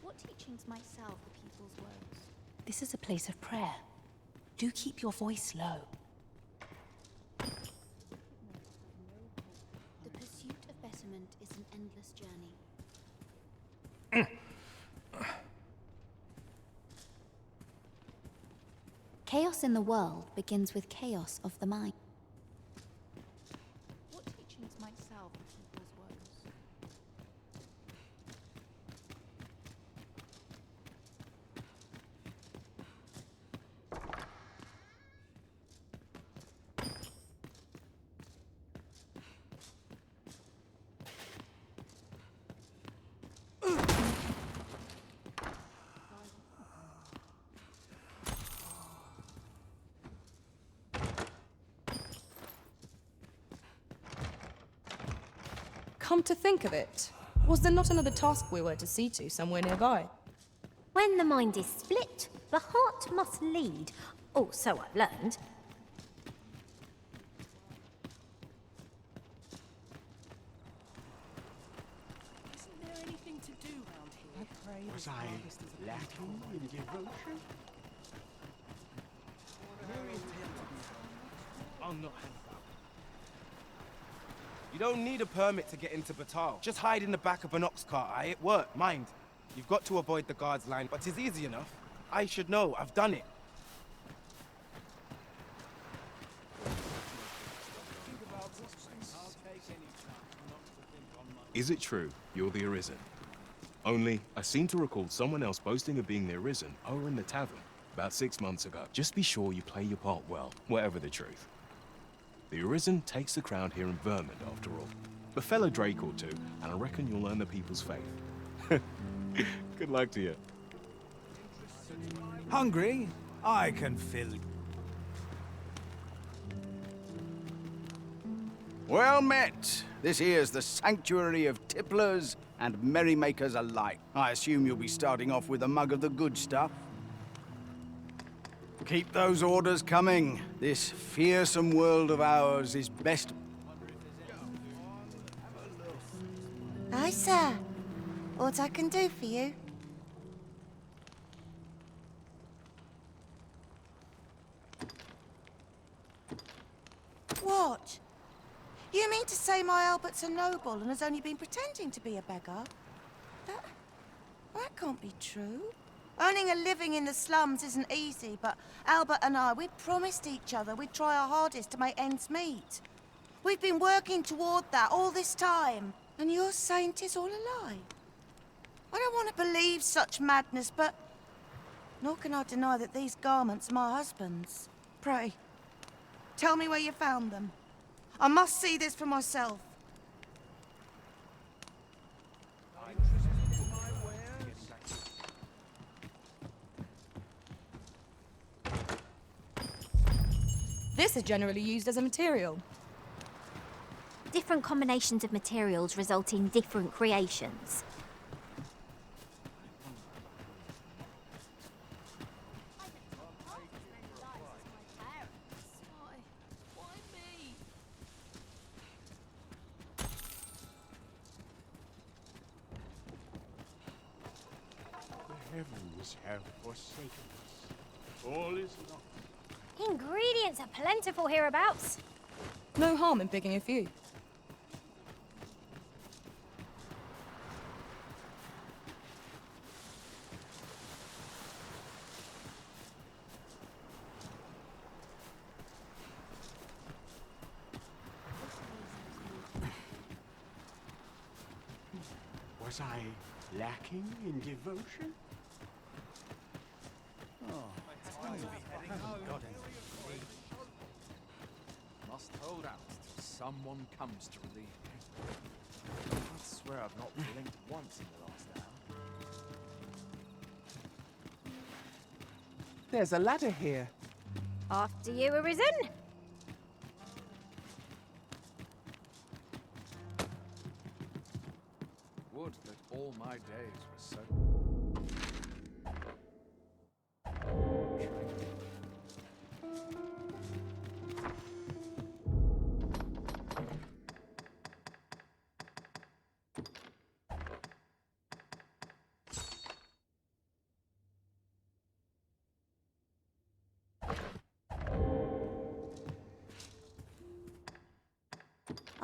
What teachings might salve the people's woes? This is a place of prayer. Do keep your voice low. The pursuit of betterment is an endless journey. Chaos in the world begins with chaos of the mind. What teachings might salve the people's woes? Come to think of it, was there not another task we were to see to somewhere nearby? When the mind is split, the heart must lead. Or so I've learned. Isn't there anything to do round here? Was I lacking in devotion? I'm not handed out. You don't need a permit to get into Batal. Just hide in the back of an ox cart, aye? It worked, mind. You've got to avoid the guard's line, but it's easy enough. I should know, I've done it. Is it true you're the Arisen? Only, I seem to recall someone else boasting of being the Arisen over in the tavern about 6 months ago. Just be sure you play your part well, whatever the truth. The Arisen takes the crown here in Vermund, after all. A fellow Drake or two, and I reckon you'll earn the people's faith. Good luck to you. Hungry? I can fill. Well met. This here's the sanctuary of tipplers and merrymakers alike. I assume you'll be starting off with a mug of the good stuff. Keep those orders coming. This fearsome world of ours is best. Aye, sir. What I can do for you? What? You mean to say my Albert's a noble and has only been pretending to be a beggar? That can't be true. Earning a living in the slums isn't easy, but Albert and I, we promised each other we'd try our hardest to make ends meet. We've been working toward that all this time, and you're saying 'tis all a lie. I don't want to believe such madness, but nor can I deny that these garments are my husband's. Pray, tell me where you found them. I must see this for myself. This is generally used as a material. Different combinations of materials result in different creations. The heavens have forsaken us. All is lost. Ingredients are plentiful hereabouts. No harm in picking a few. Was I lacking in devotion? Must hold out till someone comes to relieve me. I swear I've not blinked once in the last hour. There's a ladder here. After you, Arisen. Would that all my days were so...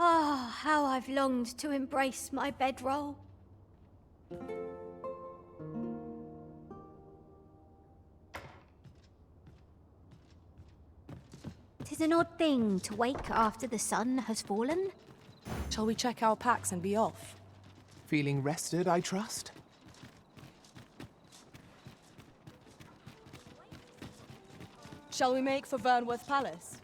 Ah, how I've longed to embrace my bedroll. 'Tis an odd thing to wake after the sun has fallen. Shall we check our packs and be off? Feeling rested, I trust? Shall we make for Vernworth Palace?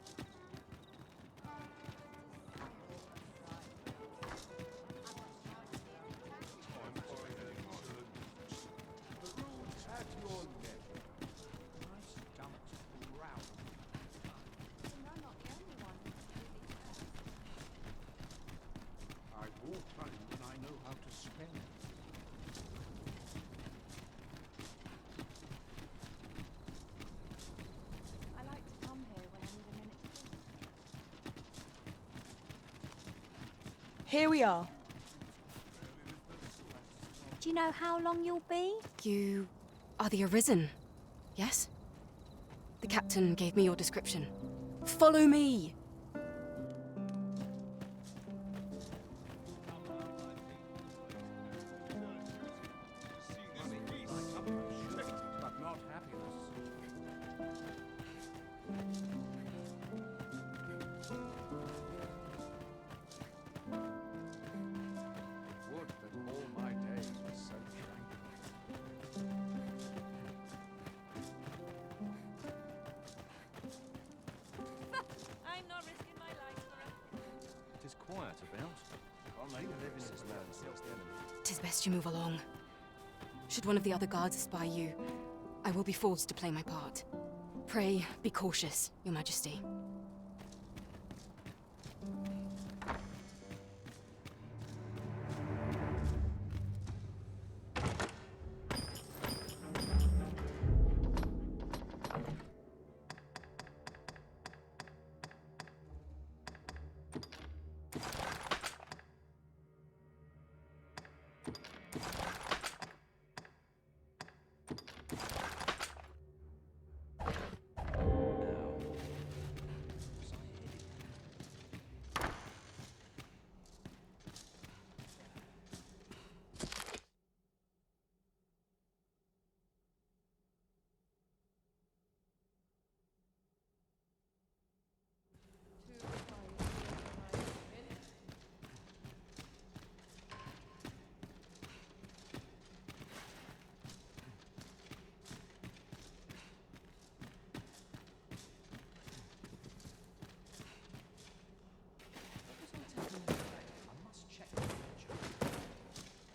I've more time than I know how to spend. I like to come here when I need a minute to think. Here we are. Do you know how long you'll be? You are the Arisen, yes? The captain gave me your description. Follow me! But not happiness. Would that all my days were so tranquil. I'm not risking my life for a... It is quiet about. Can't make a living in this man sells the enemy. 'Tis best you move along. Should one of the other guards spy you, I will be forced to play my part. Pray, be cautious, Your Majesty.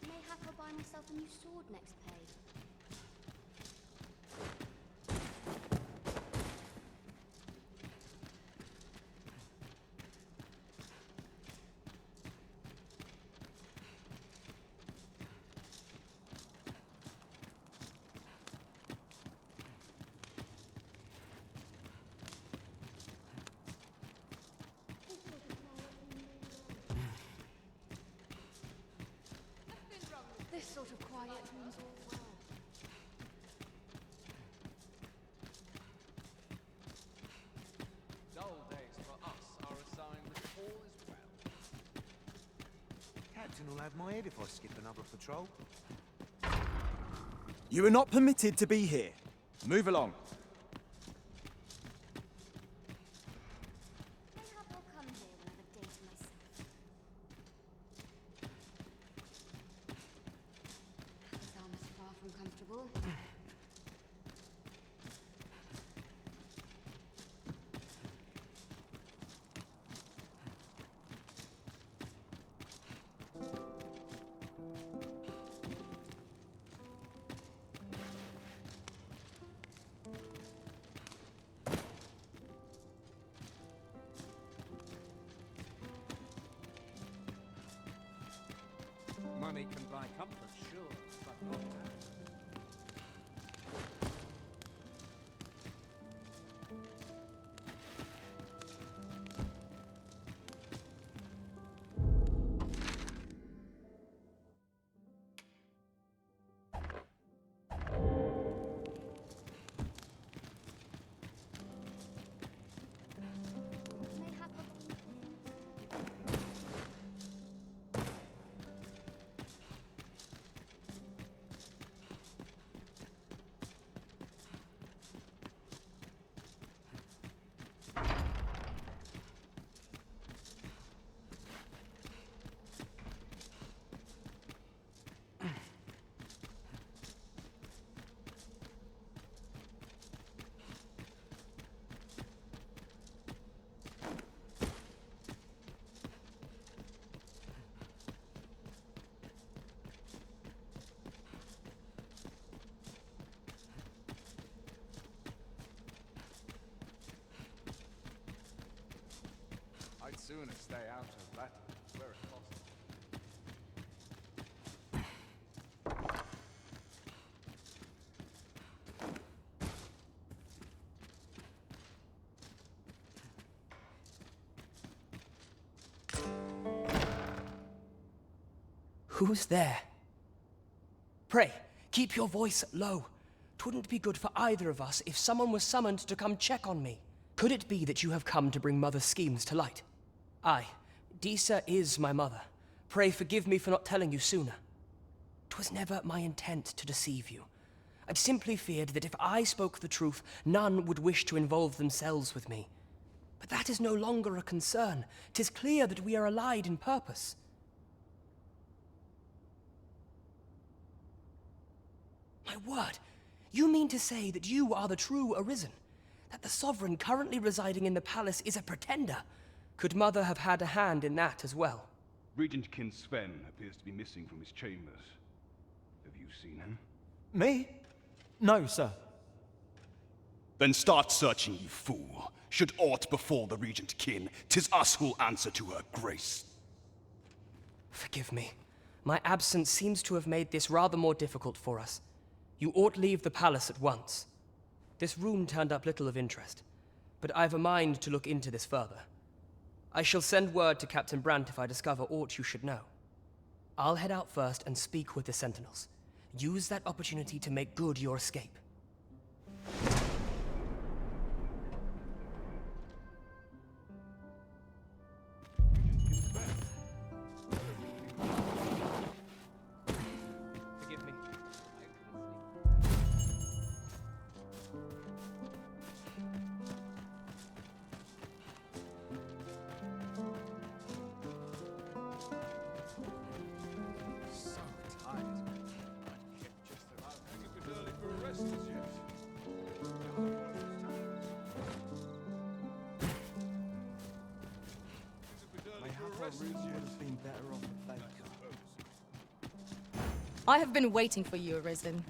Mayhap I'll buy myself a new sword next pay. Dull days for us are a sign that all is well. Captain will have my head if I skip another patrol. You are not permitted to be here. Move along. Money can buy comfort, sure, but not happiness. I'd sooner stay out of battle where it's possible. Who's there? Pray, keep your voice low. 'Twouldn't be good for either of us if someone was summoned to come check on me. Could it be that you have come to bring Mother's schemes to light? Aye, Disa is my mother. Pray forgive me for not telling you sooner. 'Twas never my intent to deceive you. I'd simply feared that if I spoke the truth, none would wish to involve themselves with me. But that is no longer a concern. 'Tis clear that we are allied in purpose. My word, you mean to say that you are the true Arisen? That the Sovereign currently residing in the palace is a pretender? Could Mother have had a hand in that as well? Regent Kin Sven appears to be missing from his chambers. Have you seen him? Me? No, sir. Then start searching, you fool. Should aught befall the Regent Kin, 'tis us who'll answer to her grace. Forgive me. My absence seems to have made this rather more difficult for us. You ought leave the palace at once. This room turned up little of interest, but I've a mind to look into this further. I shall send word to Captain Brandt if I discover aught you should know. I'll head out first and speak with the Sentinels. Use that opportunity to make good your escape. Forgive me. So tired. I'd kept just about hanging a bit early for a rest as yet. Mayhap our route would have been better off with Baker. I have been waiting for you, Arisen.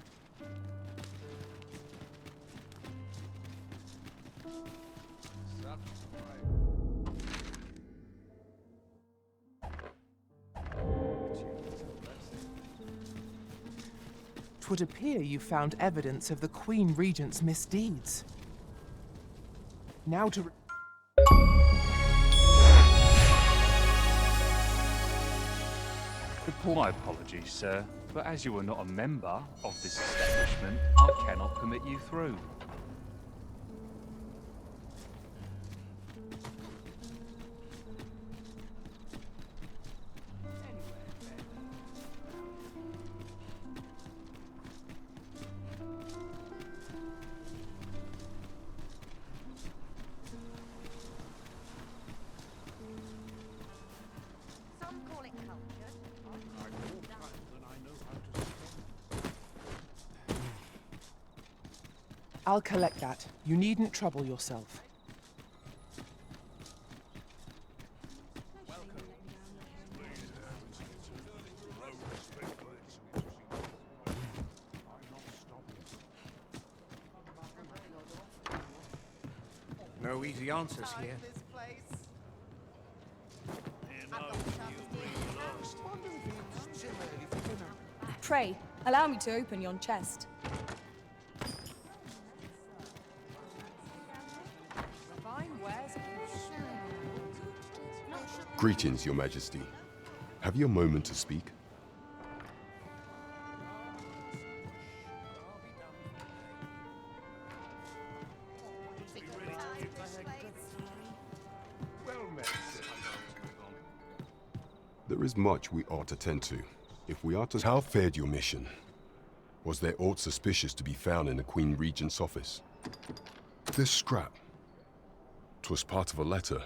Twould appear you found evidence of the Queen Regent's misdeeds. Now to... My apologies, sir, but as you are not a member of this establishment, I cannot permit you through. Some call it culture. I'll collect that. You needn't trouble yourself. No easy answers here. Pray, allow me to open yon chest. Greetings, Your Majesty. Have you a moment to speak? There is much we ought to tend to. If we are to... How fared your mission? Was there aught suspicious to be found in the Queen Regent's office? This scrap. 'Twas part of a letter.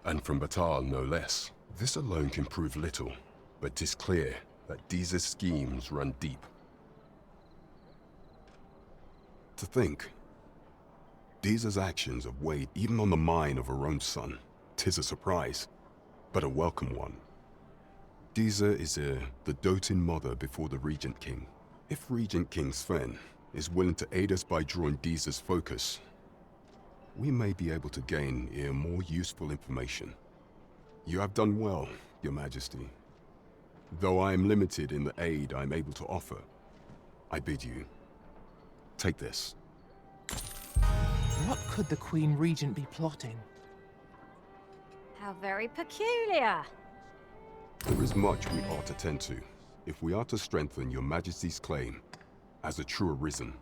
And from Batal, no less. This alone can prove little, but 'tis clear that Deeza's schemes run deep. To think, Deeza's actions have weighed even on the mind of her own son. 'Tis a surprise, but a welcome one. Deeza is the doting mother before the Regent King. If Regent King Sven is willing to aid us by drawing Deeza's focus, we may be able to gain more useful information. You have done well, Your Majesty. Though I am limited in the aid I am able to offer, I bid you, take this. What could the Queen Regent be plotting? How very peculiar. There is much we ought to tend to, if we are to strengthen Your Majesty's claim as a true Arisen.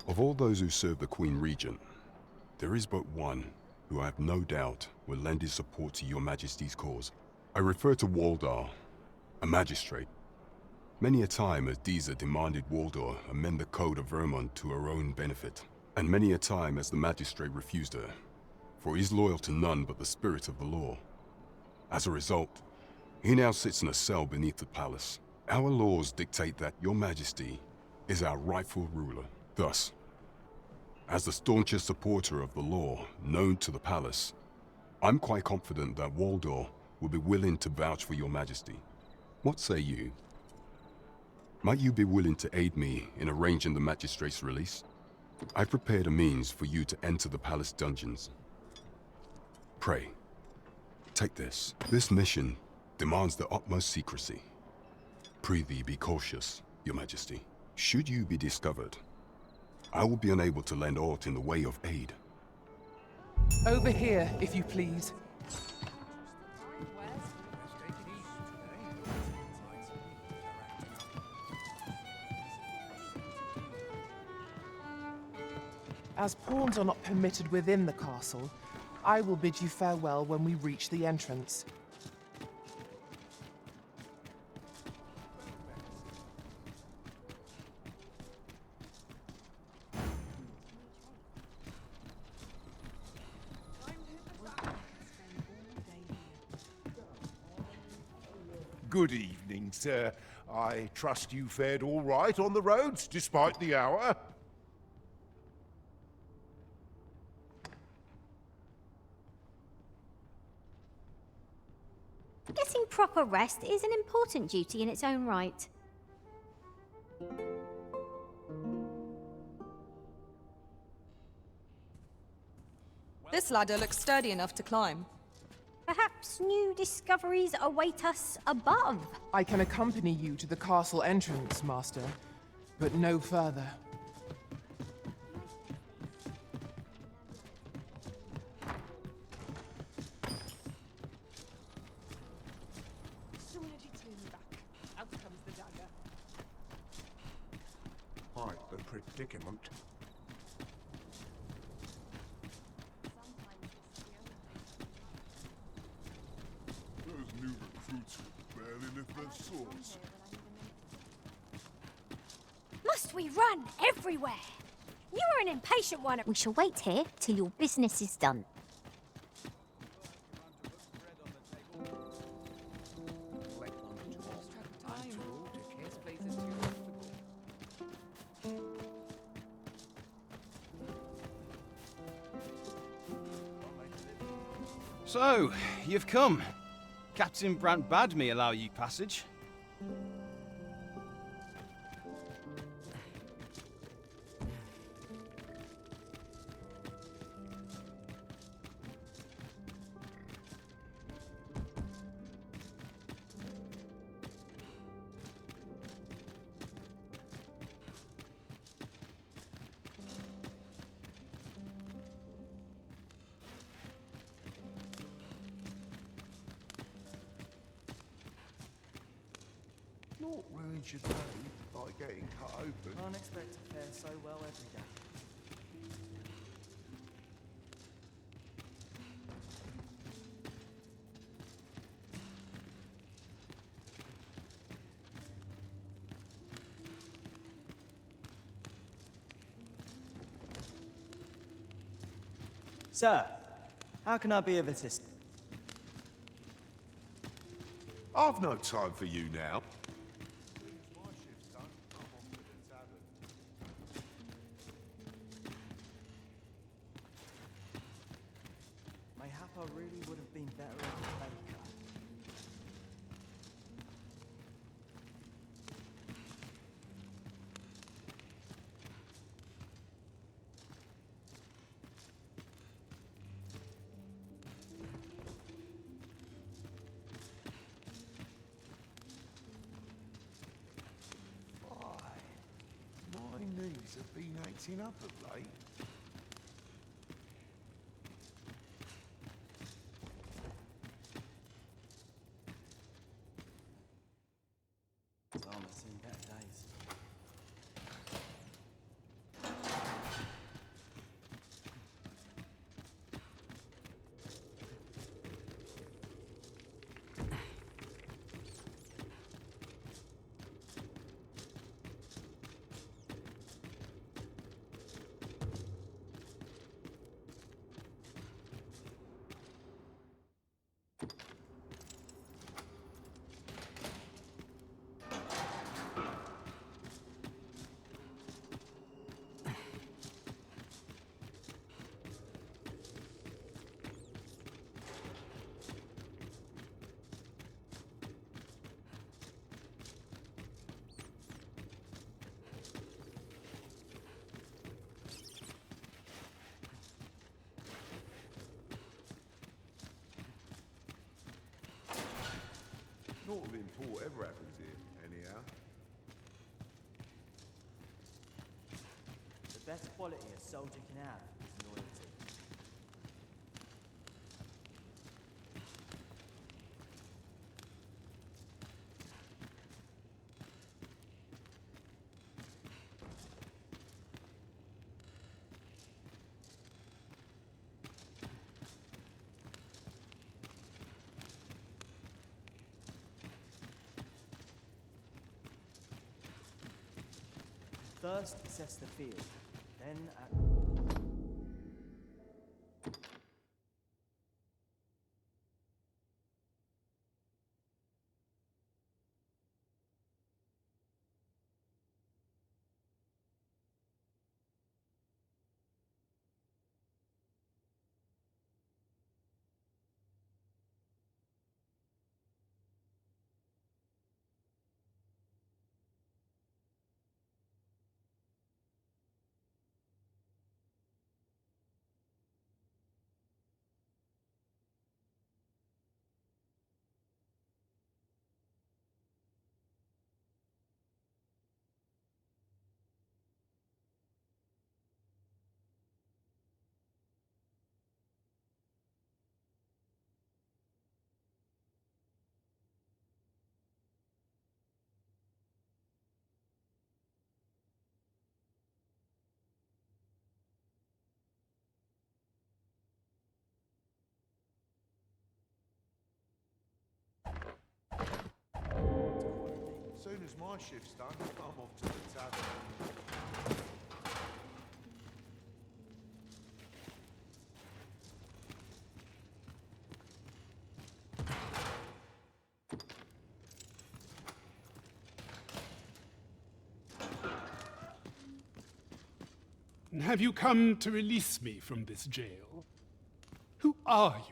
Of all those who serve the Queen Regent, there is but one who I have no doubt will lend his support to Your Majesty's cause. I refer to Waldar, a magistrate. Many a time has Deeza demanded Waldar amend the Code of Vermont to her own benefit, and many a time has the magistrate refused her, for he is loyal to none but the spirit of the law. As a result, he now sits in a cell beneath the palace. Our laws dictate that Your Majesty is our rightful ruler. Thus, as the staunchest supporter of the law known to the palace, I'm quite confident that Waldor will be willing to vouch for Your Majesty. What say you? Might you be willing to aid me in arranging the magistrate's release? I've prepared a means for you to enter the palace dungeons. Pray, take this. This mission demands the utmost secrecy. Prithee be cautious, Your Majesty. Should you be discovered, I will be unable to lend aught in the way of aid. Over here, if you please. As pawns are not permitted within the castle, I will bid you farewell when we reach the entrance. Good evening, sir. I trust you fared all right on the roads, despite the hour. Getting proper rest is an important duty in its own right. This ladder looks sturdy enough to climb. Perhaps new discoveries await us above. I can accompany you to the castle entrance, Master, but no further. predicament. Those new recruits barely lift their swords. Must we run everywhere? You are an impatient one. We shall wait here till your business is done. So, you've come. Captain Brant bade me allow you passage. Not ruins your day by getting cut open. Can't expect to fare so well every day. Sir, how can I be of assistance? I've no time for you now. Mayhap I really would have been better as a baker. My knees have been acting up of late. I've seen better days. Naught of import ever happens here, anyhow. The best quality a soldier can have is loyalty. First, assess the field, then at... my shift's done, I'm off to the tavern. Have you come to release me from this jail? Who are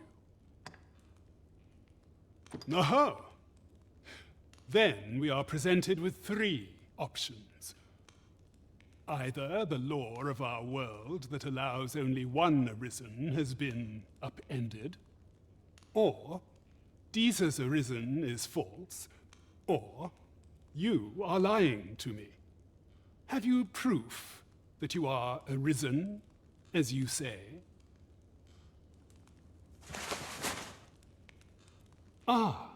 you? Aha! Then we are presented with three options. Either the law of our world that allows only one arisen has been upended, or Deeza's arisen is false, or you are lying to me. Have you proof that you are arisen, as you say? Ah,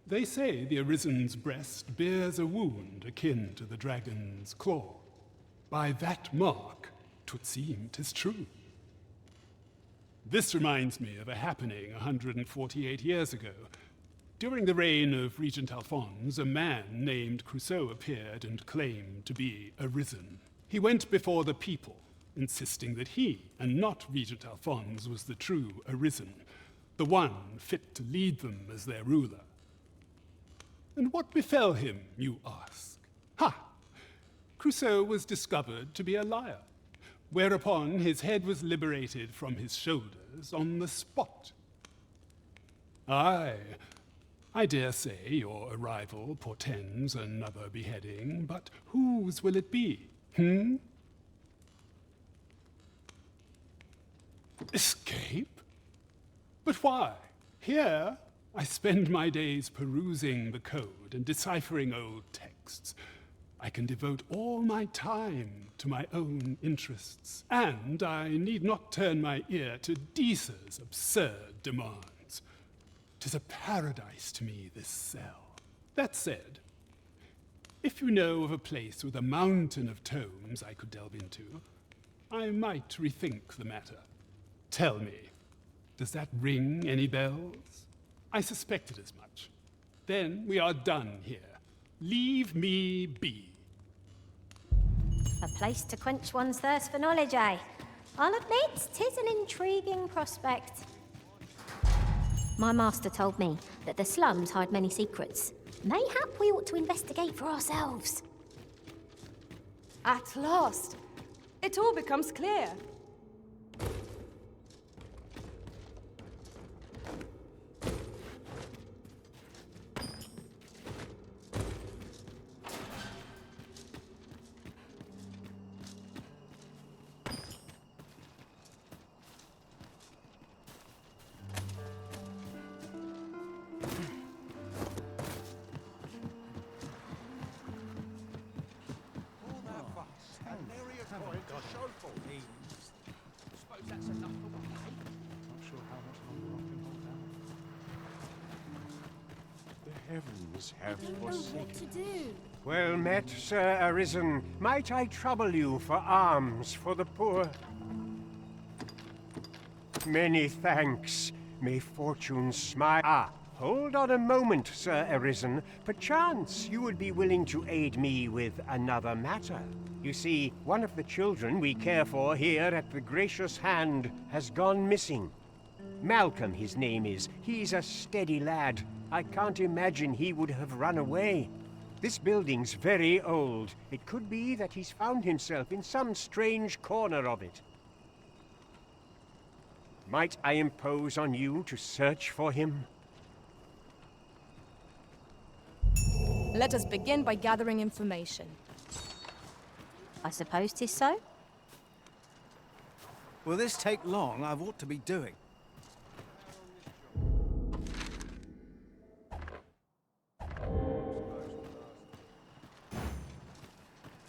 they say the Arisen's breast bears a wound akin to the dragon's claw. By that mark, 'twould seem 'tis true. This reminds me of a happening 148 years ago. During the reign of Regent Alphonse, a man named Crusoe appeared and claimed to be arisen. He went before the people, insisting that he, and not Regent Alphonse, was the true arisen, the one fit to lead them as their ruler. And what befell him, you ask? Ha! Crusoe was discovered to be a liar, whereupon his head was liberated from his shoulders on the spot. Aye, I dare say your arrival portends another beheading, but whose will it be? Escape? But why? Here, I spend my days perusing the code and deciphering old texts. I can devote all my time to my own interests, and I need not turn my ear to Deeza's absurd demands. 'Tis a paradise to me, this cell. That said, if you know of a place with a mountain of tomes I could delve into, I might rethink the matter. Tell me, does that ring any bells? I suspected as much. Then we are done here. Leave me be. A place to quench one's thirst for knowledge, eh? I'll admit, 'tis an intriguing prospect. My master told me that the slums hide many secrets. Mayhap we ought to investigate for ourselves. At last, it all becomes clear. Heavens have I don't know what to do. Well met, Sir Arisen. Might I trouble you for alms for the poor? Many thanks. May fortune smile. Ah, hold on a moment, Sir Arisen. Perchance you would be willing to aid me with another matter. You see, one of the children we care for here at the Gracious Hand has gone missing. Malcolm, his name is. He's a steady lad. I can't imagine he would have run away. This building's very old. It could be that he's found himself in some strange corner of it. Might I impose on you to search for him? Let us begin by gathering information. I suppose 'tis so. Will this take long? I've ought to be doing.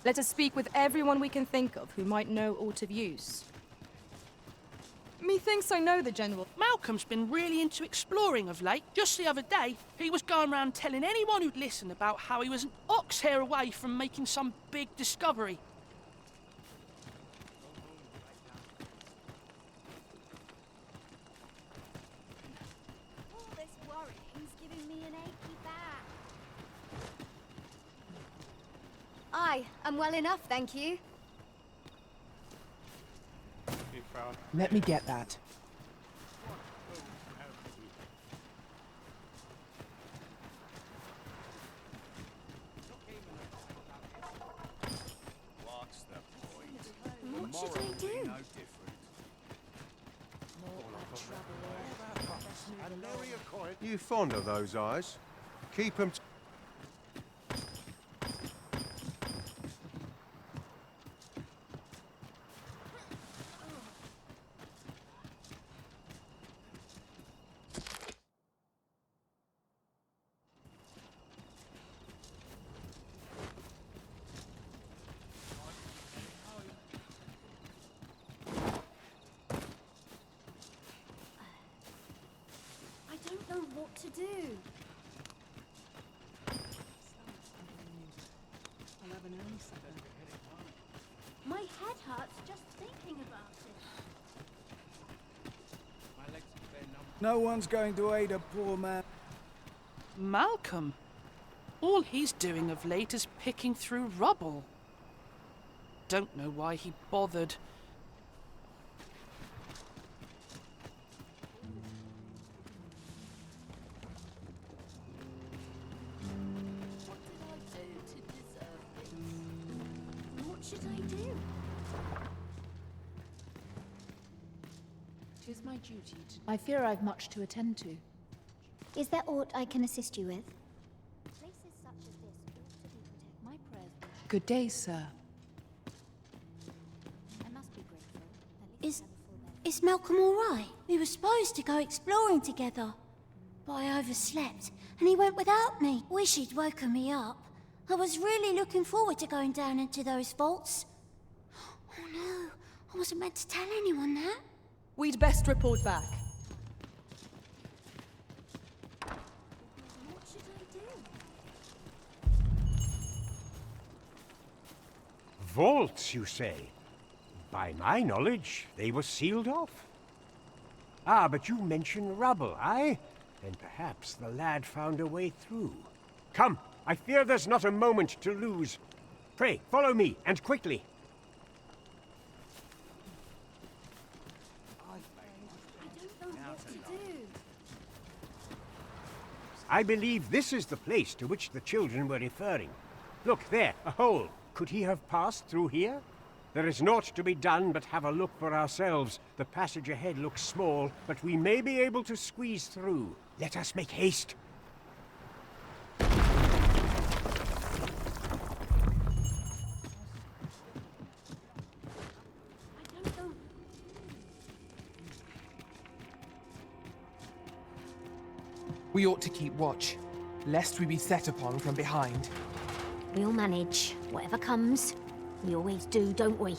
Let us speak with everyone we can think of who might know aught of use. Methinks I know the general. Malcolm's been really into exploring of late. Just the other day, he was going around telling anyone who'd listen about how he was an ox hair away from making some big discovery. All this worrying's giving me an achy back. I'm well enough, thank you. Let me get that. What's the point? What should I do? No different. You fond of those eyes? Keep them. I don't know what to do. My head hurts just thinking about it. No one's going to aid a poor man. Malcolm? All he's doing of late is picking through rubble. Don't know why he bothered. What should I do? Tis my duty to... I fear I've much to attend to. Is there aught I can assist you with? Places such as this ought to be protected. My prayers will... Good day, sir. I must be grateful. Is Malcolm all right? We were supposed to go exploring together. But I overslept, and he went without me. Wish he'd woken me up. I was really looking forward to going down into those vaults. Oh no, I wasn't meant to tell anyone that. We'd best report back. What should I do? Vaults, you say? By my knowledge, they were sealed off. Ah, but you mention rubble, aye? Then perhaps the lad found a way through. Come, I fear there's not a moment to lose. Pray, follow me, and quickly. I don't know what to do. I believe this is the place to which the children were referring. Look, there, a hole. Could he have passed through here? There is naught to be done but have a look for ourselves. The passage ahead looks small, but we may be able to squeeze through. Let us make haste. We ought to keep watch, lest we be set upon from behind. We'll manage. Whatever comes. We always do, don't we?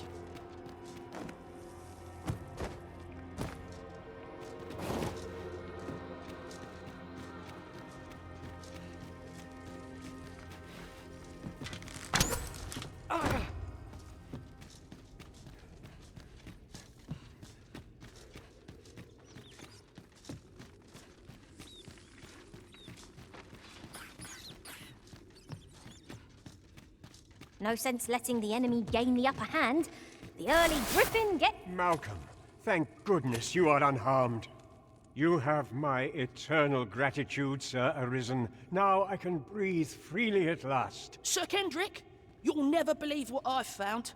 No sense letting the enemy gain the upper hand. The early griffin Malcolm, thank goodness you are unharmed. You have my eternal gratitude, Sir Arisen. Now I can breathe freely at last. Sir Kendrick, you'll never believe what I've found.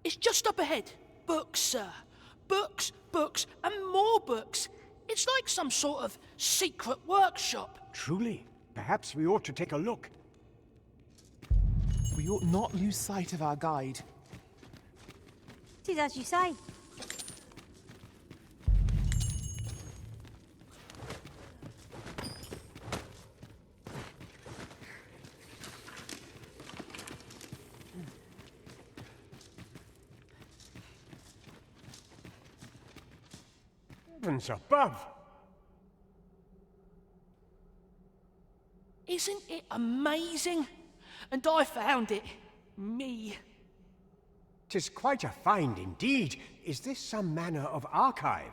It's just up ahead. Books, sir. Books, books, and more books. It's like some sort of secret workshop. Truly? Perhaps we ought to take a look. We ought not lose sight of our guide. 'Tis as you say. Heavens above! Isn't it amazing? And I found it. Me. 'Tis quite a find indeed. Is this some manner of archive?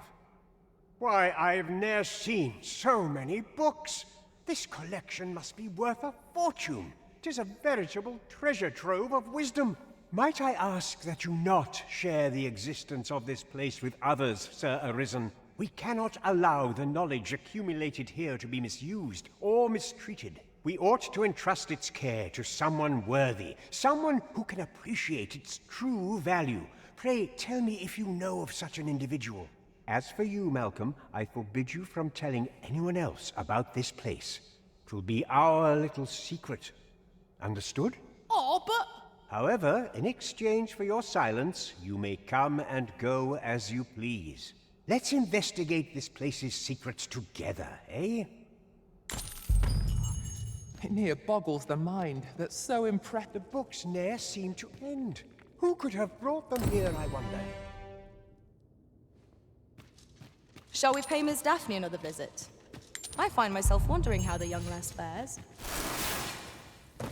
Why, I've ne'er seen so many books. This collection must be worth a fortune. 'Tis a veritable treasure trove of wisdom. Might I ask that you not share the existence of this place with others, Sir Arisen? We cannot allow the knowledge accumulated here to be misused or mistreated. We ought to entrust its care to someone worthy, someone who can appreciate its true value. Pray tell me if you know of such an individual. As for you, Malcolm, I forbid you from telling anyone else about this place. 'Twill be our little secret. Understood? Oh, but... However, in exchange for your silence, you may come and go as you please. Let's investigate this place's secrets together, eh? It near boggles the mind that so The books ne'er seem to end. Who could have brought them here, I wonder? Shall we pay Miss Daphne another visit? I find myself wondering how the young lass fares.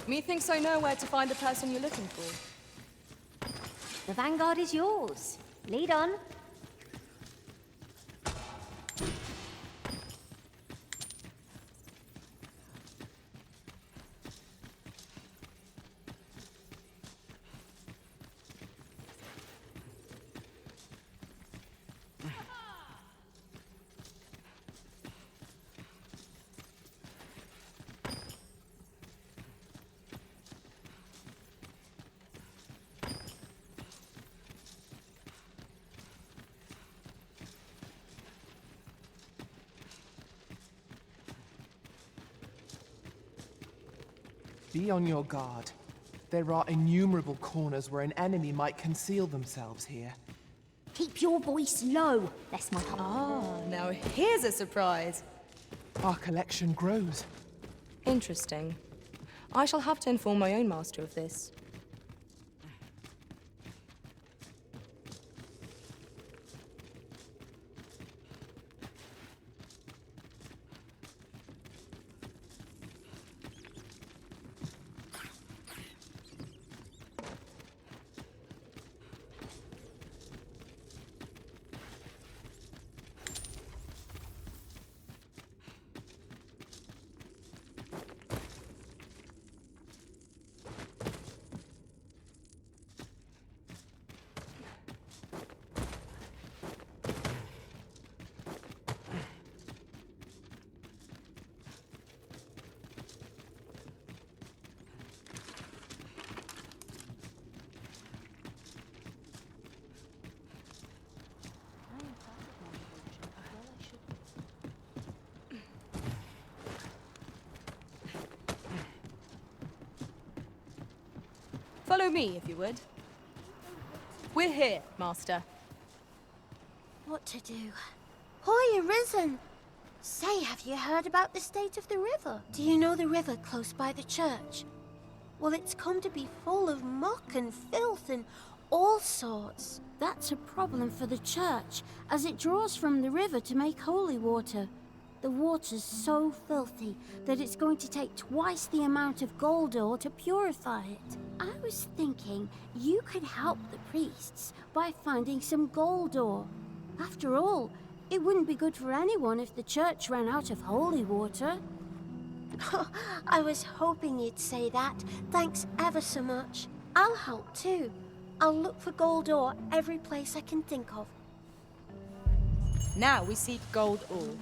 Methinks I know where to find the person you're looking for. The vanguard is yours. Lead on. Be on your guard. There are innumerable corners where an enemy might conceal themselves here. Keep your voice low, lest my heart... Ah, now here's a surprise. Our collection grows. Interesting. I shall have to inform my own master of this. Follow me, if you would. We're here, Master. What to do? Hoy, Arisen! Say, have you heard about the state of the river? Do you know the river close by the church? Well, it's come to be full of muck and filth and all sorts. That's a problem for the church, as it draws from the river to make holy water. The water's so filthy that it's going to take twice the amount of gold ore to purify it. I was thinking you could help the priests by finding some gold ore. After all, it wouldn't be good for anyone if the church ran out of holy water. I was hoping you'd say that. Thanks ever so much. I'll help too. I'll look for gold ore every place I can think of. Now we seek gold ore.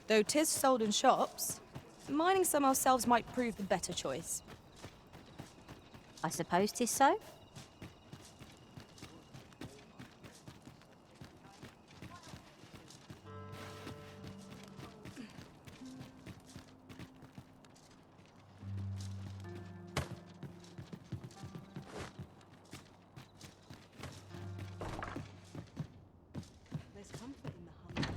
Though 'tis sold in shops, mining some ourselves might prove the better choice. I suppose 'tis so. There's comfort in the hunt.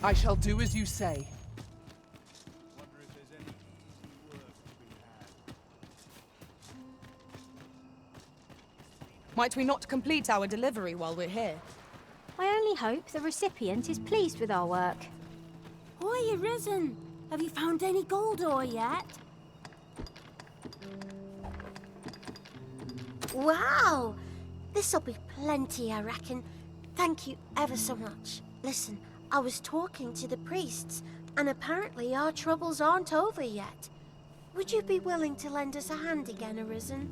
I shall do as you say. Might we not complete our delivery while we're here? I only hope the recipient is pleased with our work. Oi, Arisen! Have you found any gold ore yet? Wow! This'll be plenty, I reckon. Thank you ever so much. Listen, I was talking to the priests, and apparently our troubles aren't over yet. Would you be willing to lend us a hand again, Arisen?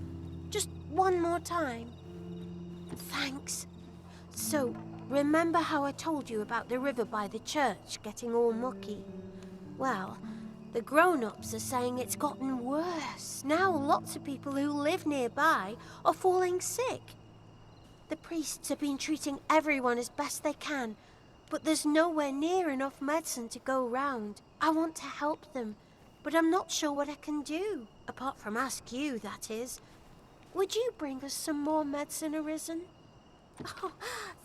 Just one more time? Thanks. So, remember how I told you about the river by the church getting all mucky? Well, the grown-ups are saying it's gotten worse. Now lots of people who live nearby are falling sick. The priests have been treating everyone as best they can, but there's nowhere near enough medicine to go round. I want to help them, but I'm not sure what I can do, apart from ask you, that is. Would you bring us some more medicine, Arisen? Oh,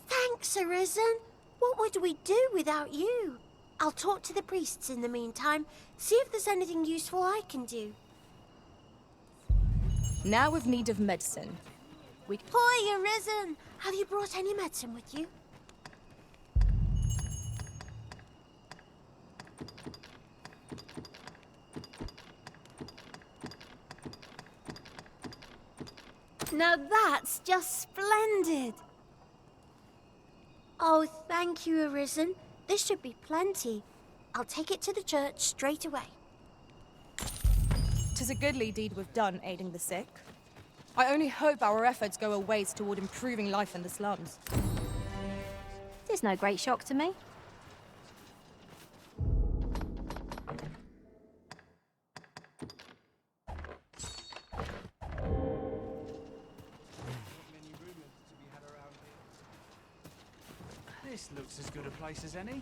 thanks, Arisen. What would we do without you? I'll talk to the priests in the meantime, see if there's anything useful I can do. Now we've need of medicine. Hoi, Arisen! Have you brought any medicine with you? Now that's just splendid! Oh, thank you, Arisen. This should be plenty. I'll take it to the church straight away. 'Tis a goodly deed we've done, aiding the sick. I only hope our efforts go a ways toward improving life in the slums. It's no great shock to me. This looks as good a place as any.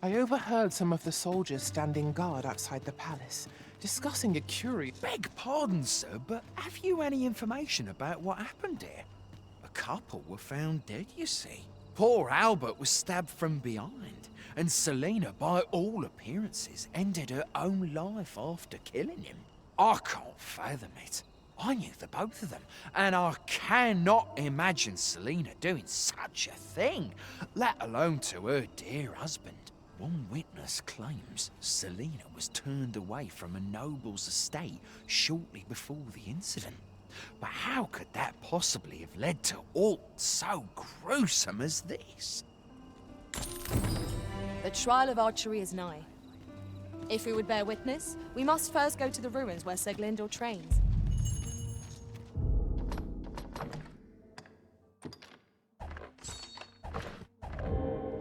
I overheard some of the soldiers standing guard outside the palace, discussing a curious... Beg pardon, sir, but have you any information about what happened here? A couple were found dead, you see. Poor Albert was stabbed from behind, and Selena, by all appearances, ended her own life after killing him. I can't fathom it. I knew the both of them, and I cannot imagine Selena doing such a thing, let alone to her dear husband. One witness claims Selena was turned away from a noble's estate shortly before the incident. But how could that possibly have led to aught so gruesome as this? The trial of archery is nigh. If we would bear witness, we must first go to the ruins where Sir Glindor trains.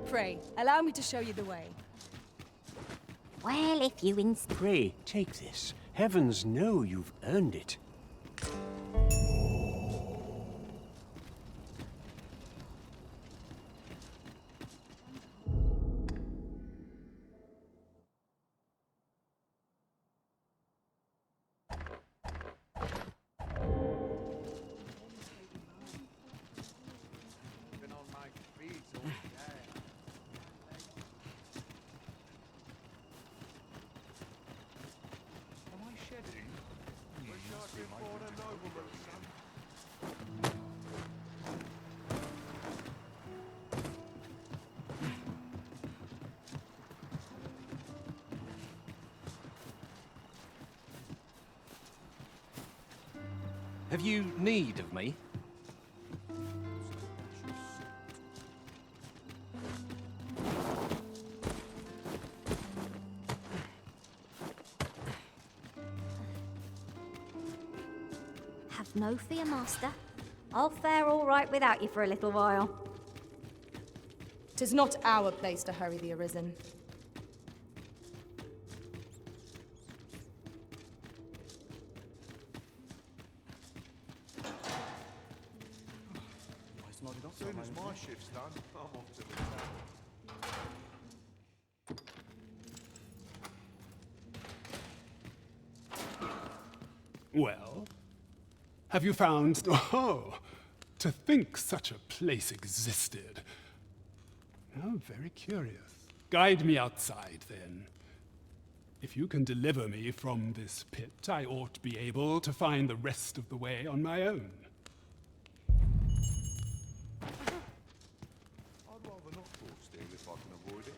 Pray, allow me to show you the way. Well, if you insist. Pray, take this. Heavens know you've earned it. Have you need of me? Have no fear, Master. I'll fare all right without you for a little while. 'Tis not our place to hurry the Arisen. As soon as my shift's done, I'm off to the town. Well, have you found... Oh, to think such a place existed. Oh, very curious. Guide me outside, then. If you can deliver me from this pit, I ought to be able to find the rest of the way on my own. I'd rather not hold still if I can avoid it.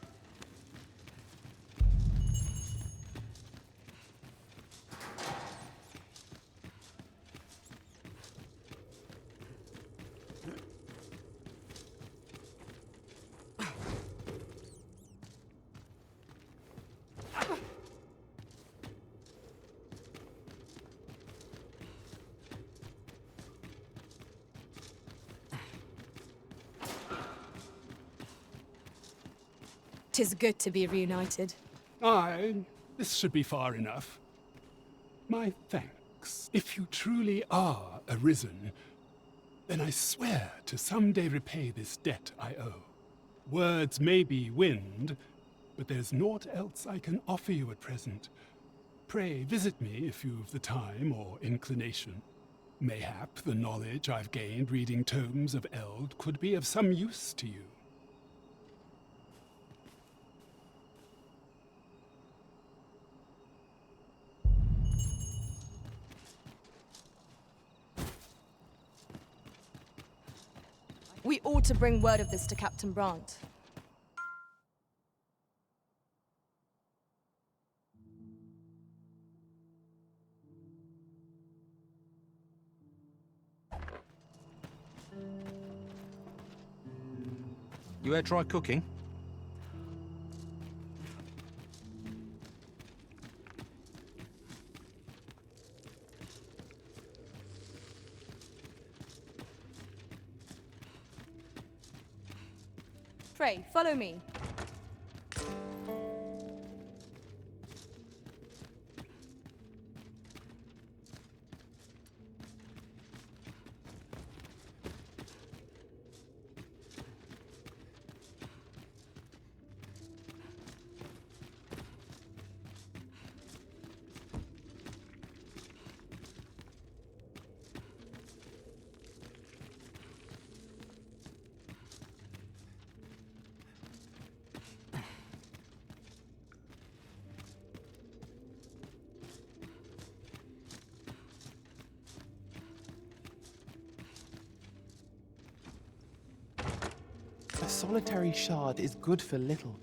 Tis good to be reunited. Aye, this should be far enough. My thanks. If you truly are arisen, then I swear to someday repay this debt I owe. Words may be wind, but there's naught else I can offer you at present. Pray visit me if you've the time or inclination. Mayhap the knowledge I've gained reading tomes of Eld could be of some use to you. We ought to bring word of this to Captain Brandt. You ever try cooking? Pray, follow me. A solitary shard is good for little.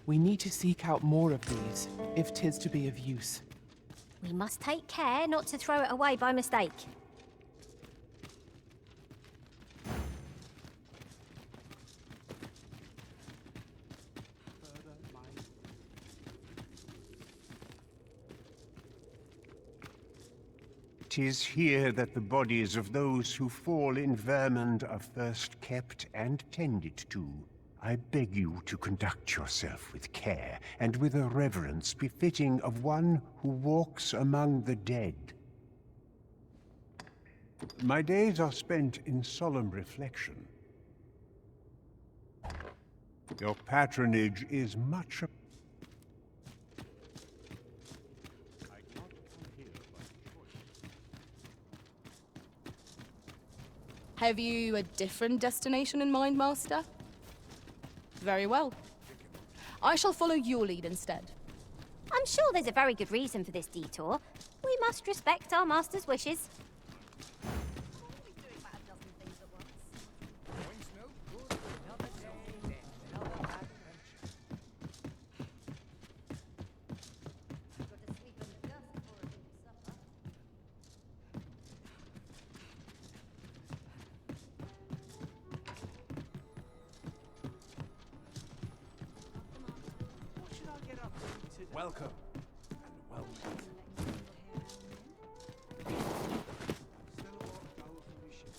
We need to seek out more of these, if 'tis to be of use. We must take care not to throw it away by mistake. "'Tis here that the bodies of those who fall in Vermund are first kept and tended to. I beg you to conduct yourself with care, and with a reverence befitting of one who walks among the dead. My days are spent in solemn reflection. Your patronage is much Have you a different destination in mind, Master? Very well. I shall follow your lead instead. I'm sure there's a very good reason for this detour. We must respect our master's wishes. Welcome, and well met.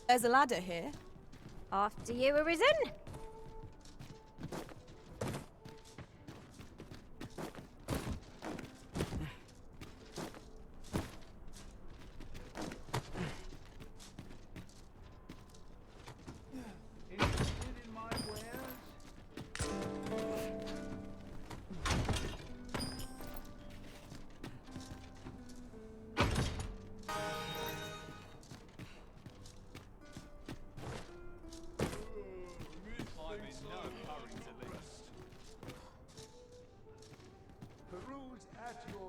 There's a ladder here. After you, Arisen. Peruse at your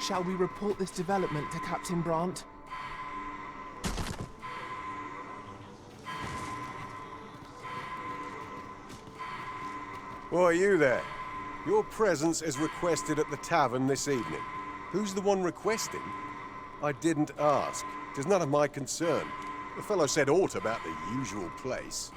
Shall we report this development to Captain Brandt? Why, you there? Your presence is requested at the tavern this evening. Who's the one requesting? I didn't ask. 'Tis none of my concern. The fellow said aught about the usual place.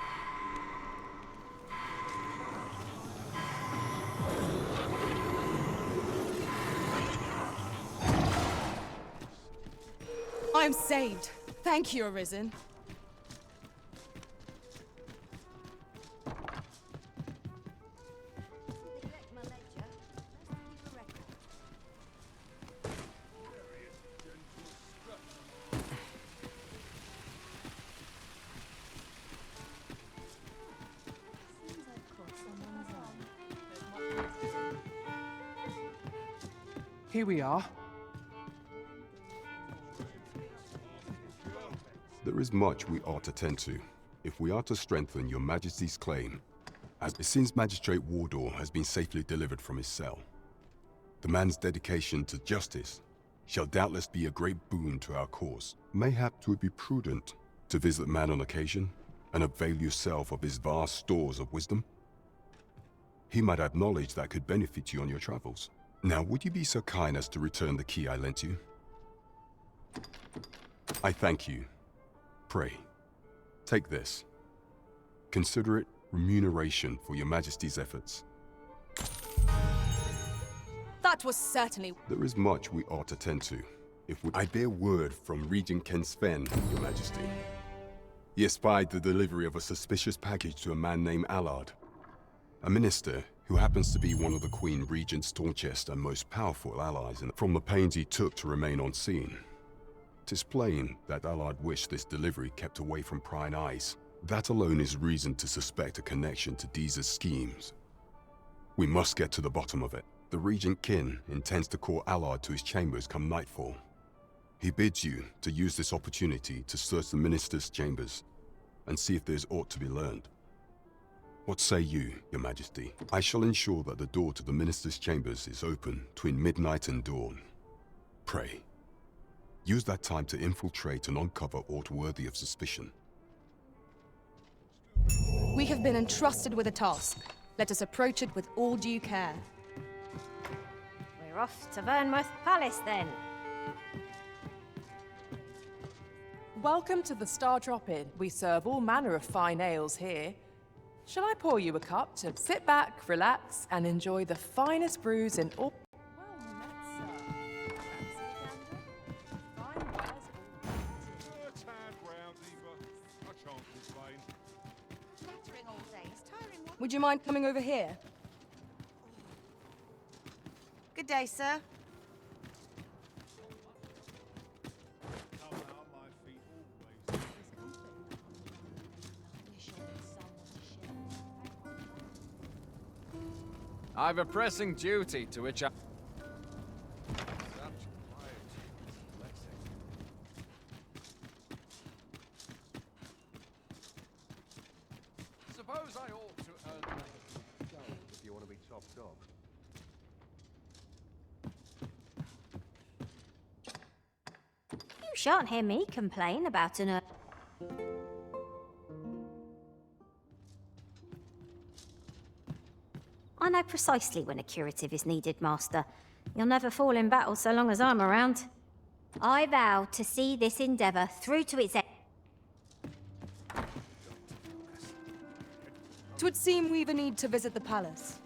I am saved. Thank you, Arisen. Here we are. There is much we ought to tend to, if we are to strengthen your Majesty's claim, as it seems Magistrate Wardor has been safely delivered from his cell. The man's dedication to justice shall doubtless be a great boon to our cause. Mayhap 'twould be prudent to visit the man on occasion and avail yourself of his vast stores of wisdom. He might have knowledge that could benefit you on your travels. Now, would you be so kind as to return the key I lent you? I thank you. Pray, take this. Consider it remuneration for your Majesty's efforts. That was certainly... There is much we ought to tend to. I bear word from Regent Ken Sven, your Majesty. He espied the delivery of a suspicious package to a man named Allard, a minister who happens to be one of the Queen Regent's staunchest and most powerful allies, and from the pains he took to remain on scene. 'Tis plain that Allard wished this delivery kept away from prying eyes. That alone is reason to suspect a connection to Deeza's schemes. We must get to the bottom of it. The Regent Kin intends to call Allard to his chambers come nightfall. He bids you to use this opportunity to search the minister's chambers and see if there's aught to be learned. What say you, your Majesty? I shall ensure that the door to the minister's chambers is open between midnight and dawn. Pray, use that time to infiltrate and uncover aught worthy of suspicion. We have been entrusted with a task. Let us approach it with all due care. We're off to Vernworth Palace, then. Welcome to the Star Drop-In. We serve all manner of fine ales here. Shall I pour you a cup to sit back, relax, and enjoy the finest brews in all... Would you mind coming over here? Good day, sir. I've a pressing duty to which I... Suppose I ought to earn... If you want to be top dog. You shan't hear me complain about an... I know precisely when a curative is needed, Master. You'll never fall in battle so long as I'm around. I vow to see this endeavour through to its end. 'Twould seem we've a need to visit the palace.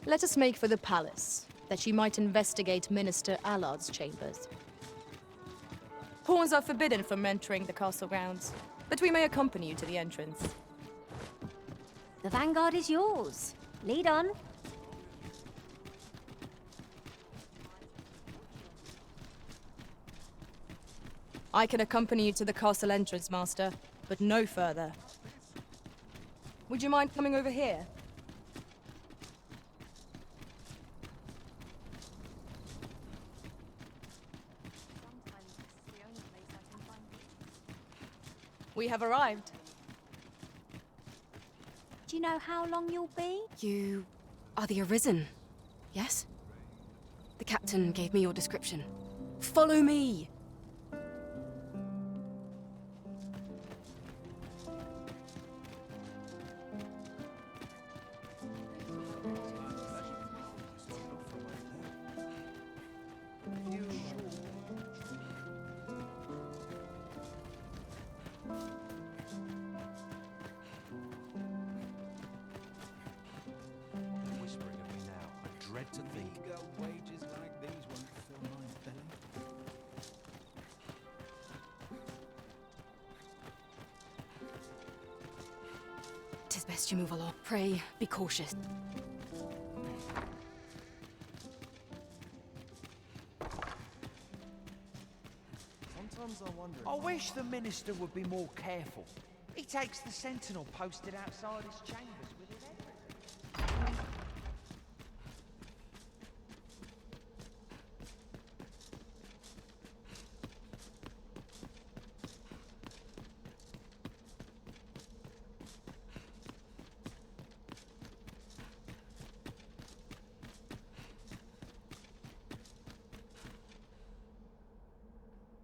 Let us make for the palace, that she might investigate Minister Allard's chambers. Pawns are forbidden from entering the castle grounds, but we may accompany you to the entrance. The vanguard is yours. Lead on. I can accompany you to the castle entrance, Master, but no further. Would you mind coming over here? We have arrived. Do you know how long you'll be? You are the Arisen, yes? The captain gave me your description. Follow me! To think wages like these won't fill my belly. Tis best you move along. Pray, be cautious. Sometimes I wonder. I wish the minister would be more careful. He takes the sentinel posted outside his chambers with his everything.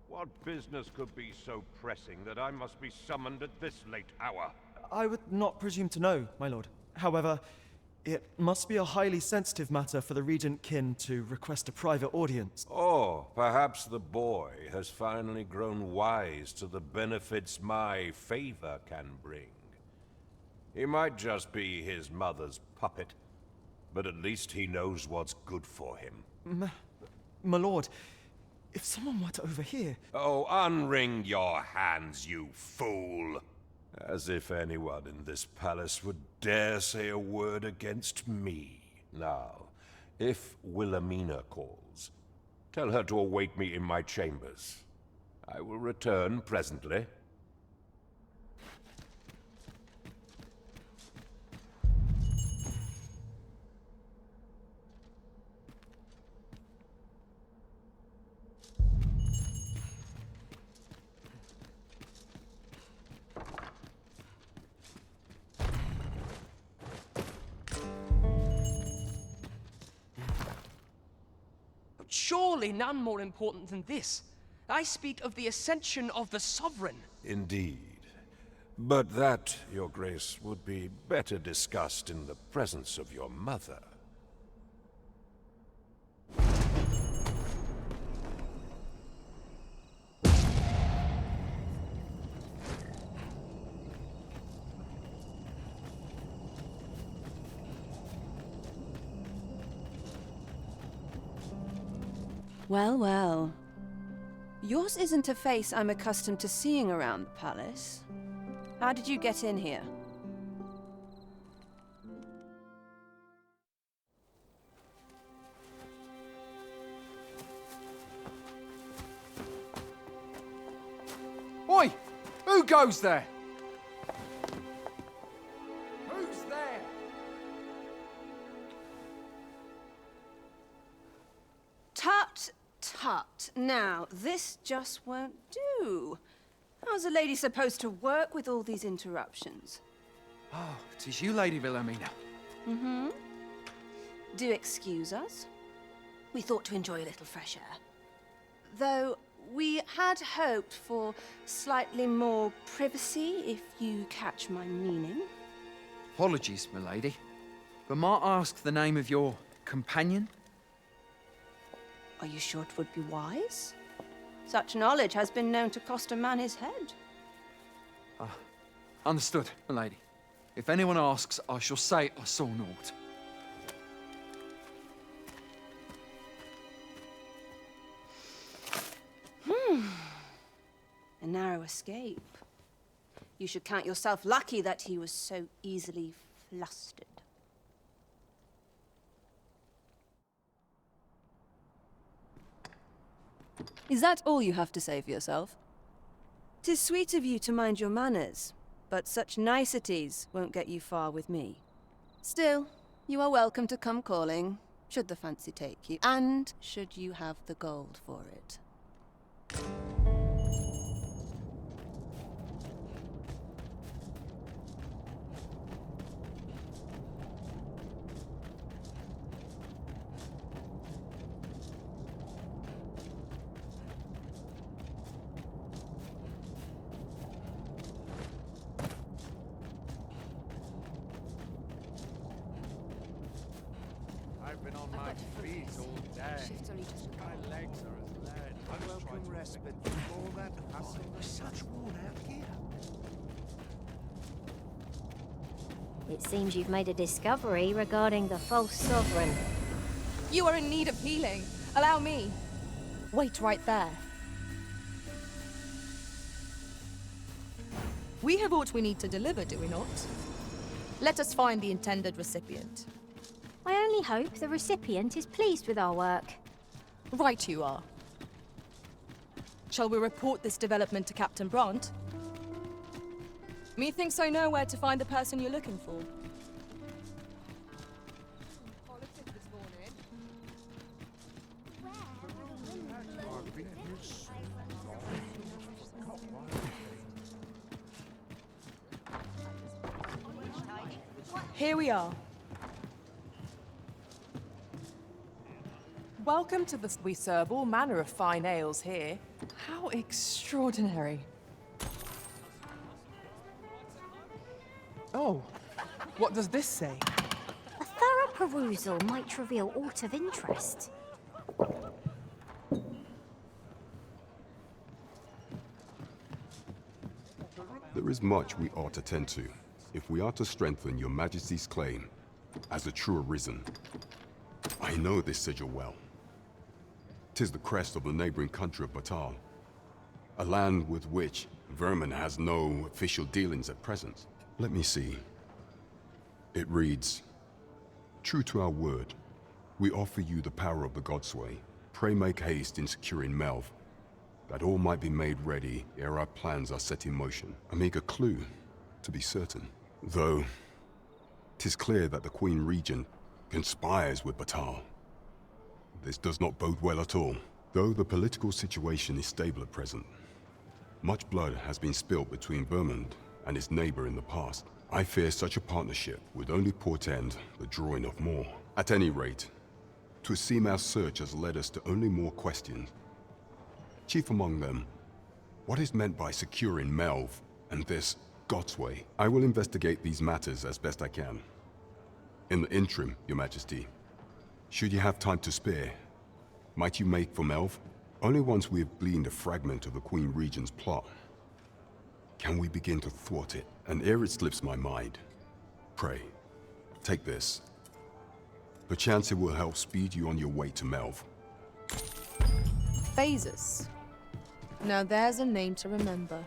What business could be so pressing that I must be summoned at this late hour? I would not presume to know, my lord. However, it must be a highly sensitive matter for the Regent Kin to request a private audience. Or perhaps the boy has finally grown wise to the benefits my favor can bring. He might just be his mother's puppet, but at least he knows what's good for him. My lord, if someone were to overhear... Oh, unwring your hands, you fool! As if anyone in this palace would dare say a word against me. Now, if Wilhelmina calls, tell her to await me in my chambers. I will return presently. Surely none more important than this. I speak of the ascension of the Sovereign. Indeed. But that, Your Grace, would be better discussed in the presence of your mother. Well, well. Yours isn't a face I'm accustomed to seeing around the palace. How did you get in here? Oi! Who goes there? Who's there? Tut, tut. Now, this just won't do. How's a lady supposed to work with all these interruptions? Oh, 'tis you, Lady Wilhelmina. Mm-hmm. Do excuse us. We thought to enjoy a little fresh air. Though we had hoped for slightly more privacy, if you catch my meaning. Apologies, milady. But might I ask the name of your companion? Are you sure it would be wise? Such knowledge has been known to cost a man his head. Understood, milady. If anyone asks, I shall say I saw naught. escape. You should count yourself lucky that he was so easily flustered. Is that all you have to say for yourself? 'Tis sweet of you to mind your manners, but such niceties won't get you far with me. Still, you are welcome to come calling, should the fancy take you, and should you have the gold for it. I've been on my feet all day. My legs are as lead. Unwelcome respite from all that hustle. Such worn out gear. It seems you've made a discovery regarding the false sovereign. You are in need of healing. Allow me. Wait right there. We have what we need to deliver, do we not? Let us find the intended recipient. I only hope the recipient is pleased with our work. Right you are. Shall we report this development to Captain Bront? Methinks I know where to find the person you're looking for. Here we are. Welcome to the... We serve all manner of fine ales here. How extraordinary. Oh, what does this say? A thorough perusal might reveal aught of interest. There is much we ought to tend to, if we are to strengthen your Majesty's claim as a true Arisen. I know this sigil well. 'Tis the crest of the neighboring country of Batal, a land with which Vermin has no official dealings at present. Let me see. It reads, "True to our word, we offer you the power of the Godsway. Pray make haste in securing Melv, that all might be made ready ere our plans are set in motion." A meager clue, to be certain. Though, 'tis clear that the Queen Regent conspires with Batal. This does not bode well at all. Though the political situation is stable at present, much blood has been spilled between Vermund and its neighbor in the past. I fear such a partnership would only portend the drawing of more. At any rate, 'twould seem our search has led us to only more questions. Chief among them, what is meant by securing Melv and this Godsway? I will investigate these matters as best I can. In the interim, Your Majesty, should you have time to spare, might you make for Melv? Only once we have gleaned a fragment of the Queen Regent's plot can we begin to thwart it. And ere it slips my mind, pray, take this. Perchance it will help speed you on your way to Melv. Phases. Now there's a name to remember.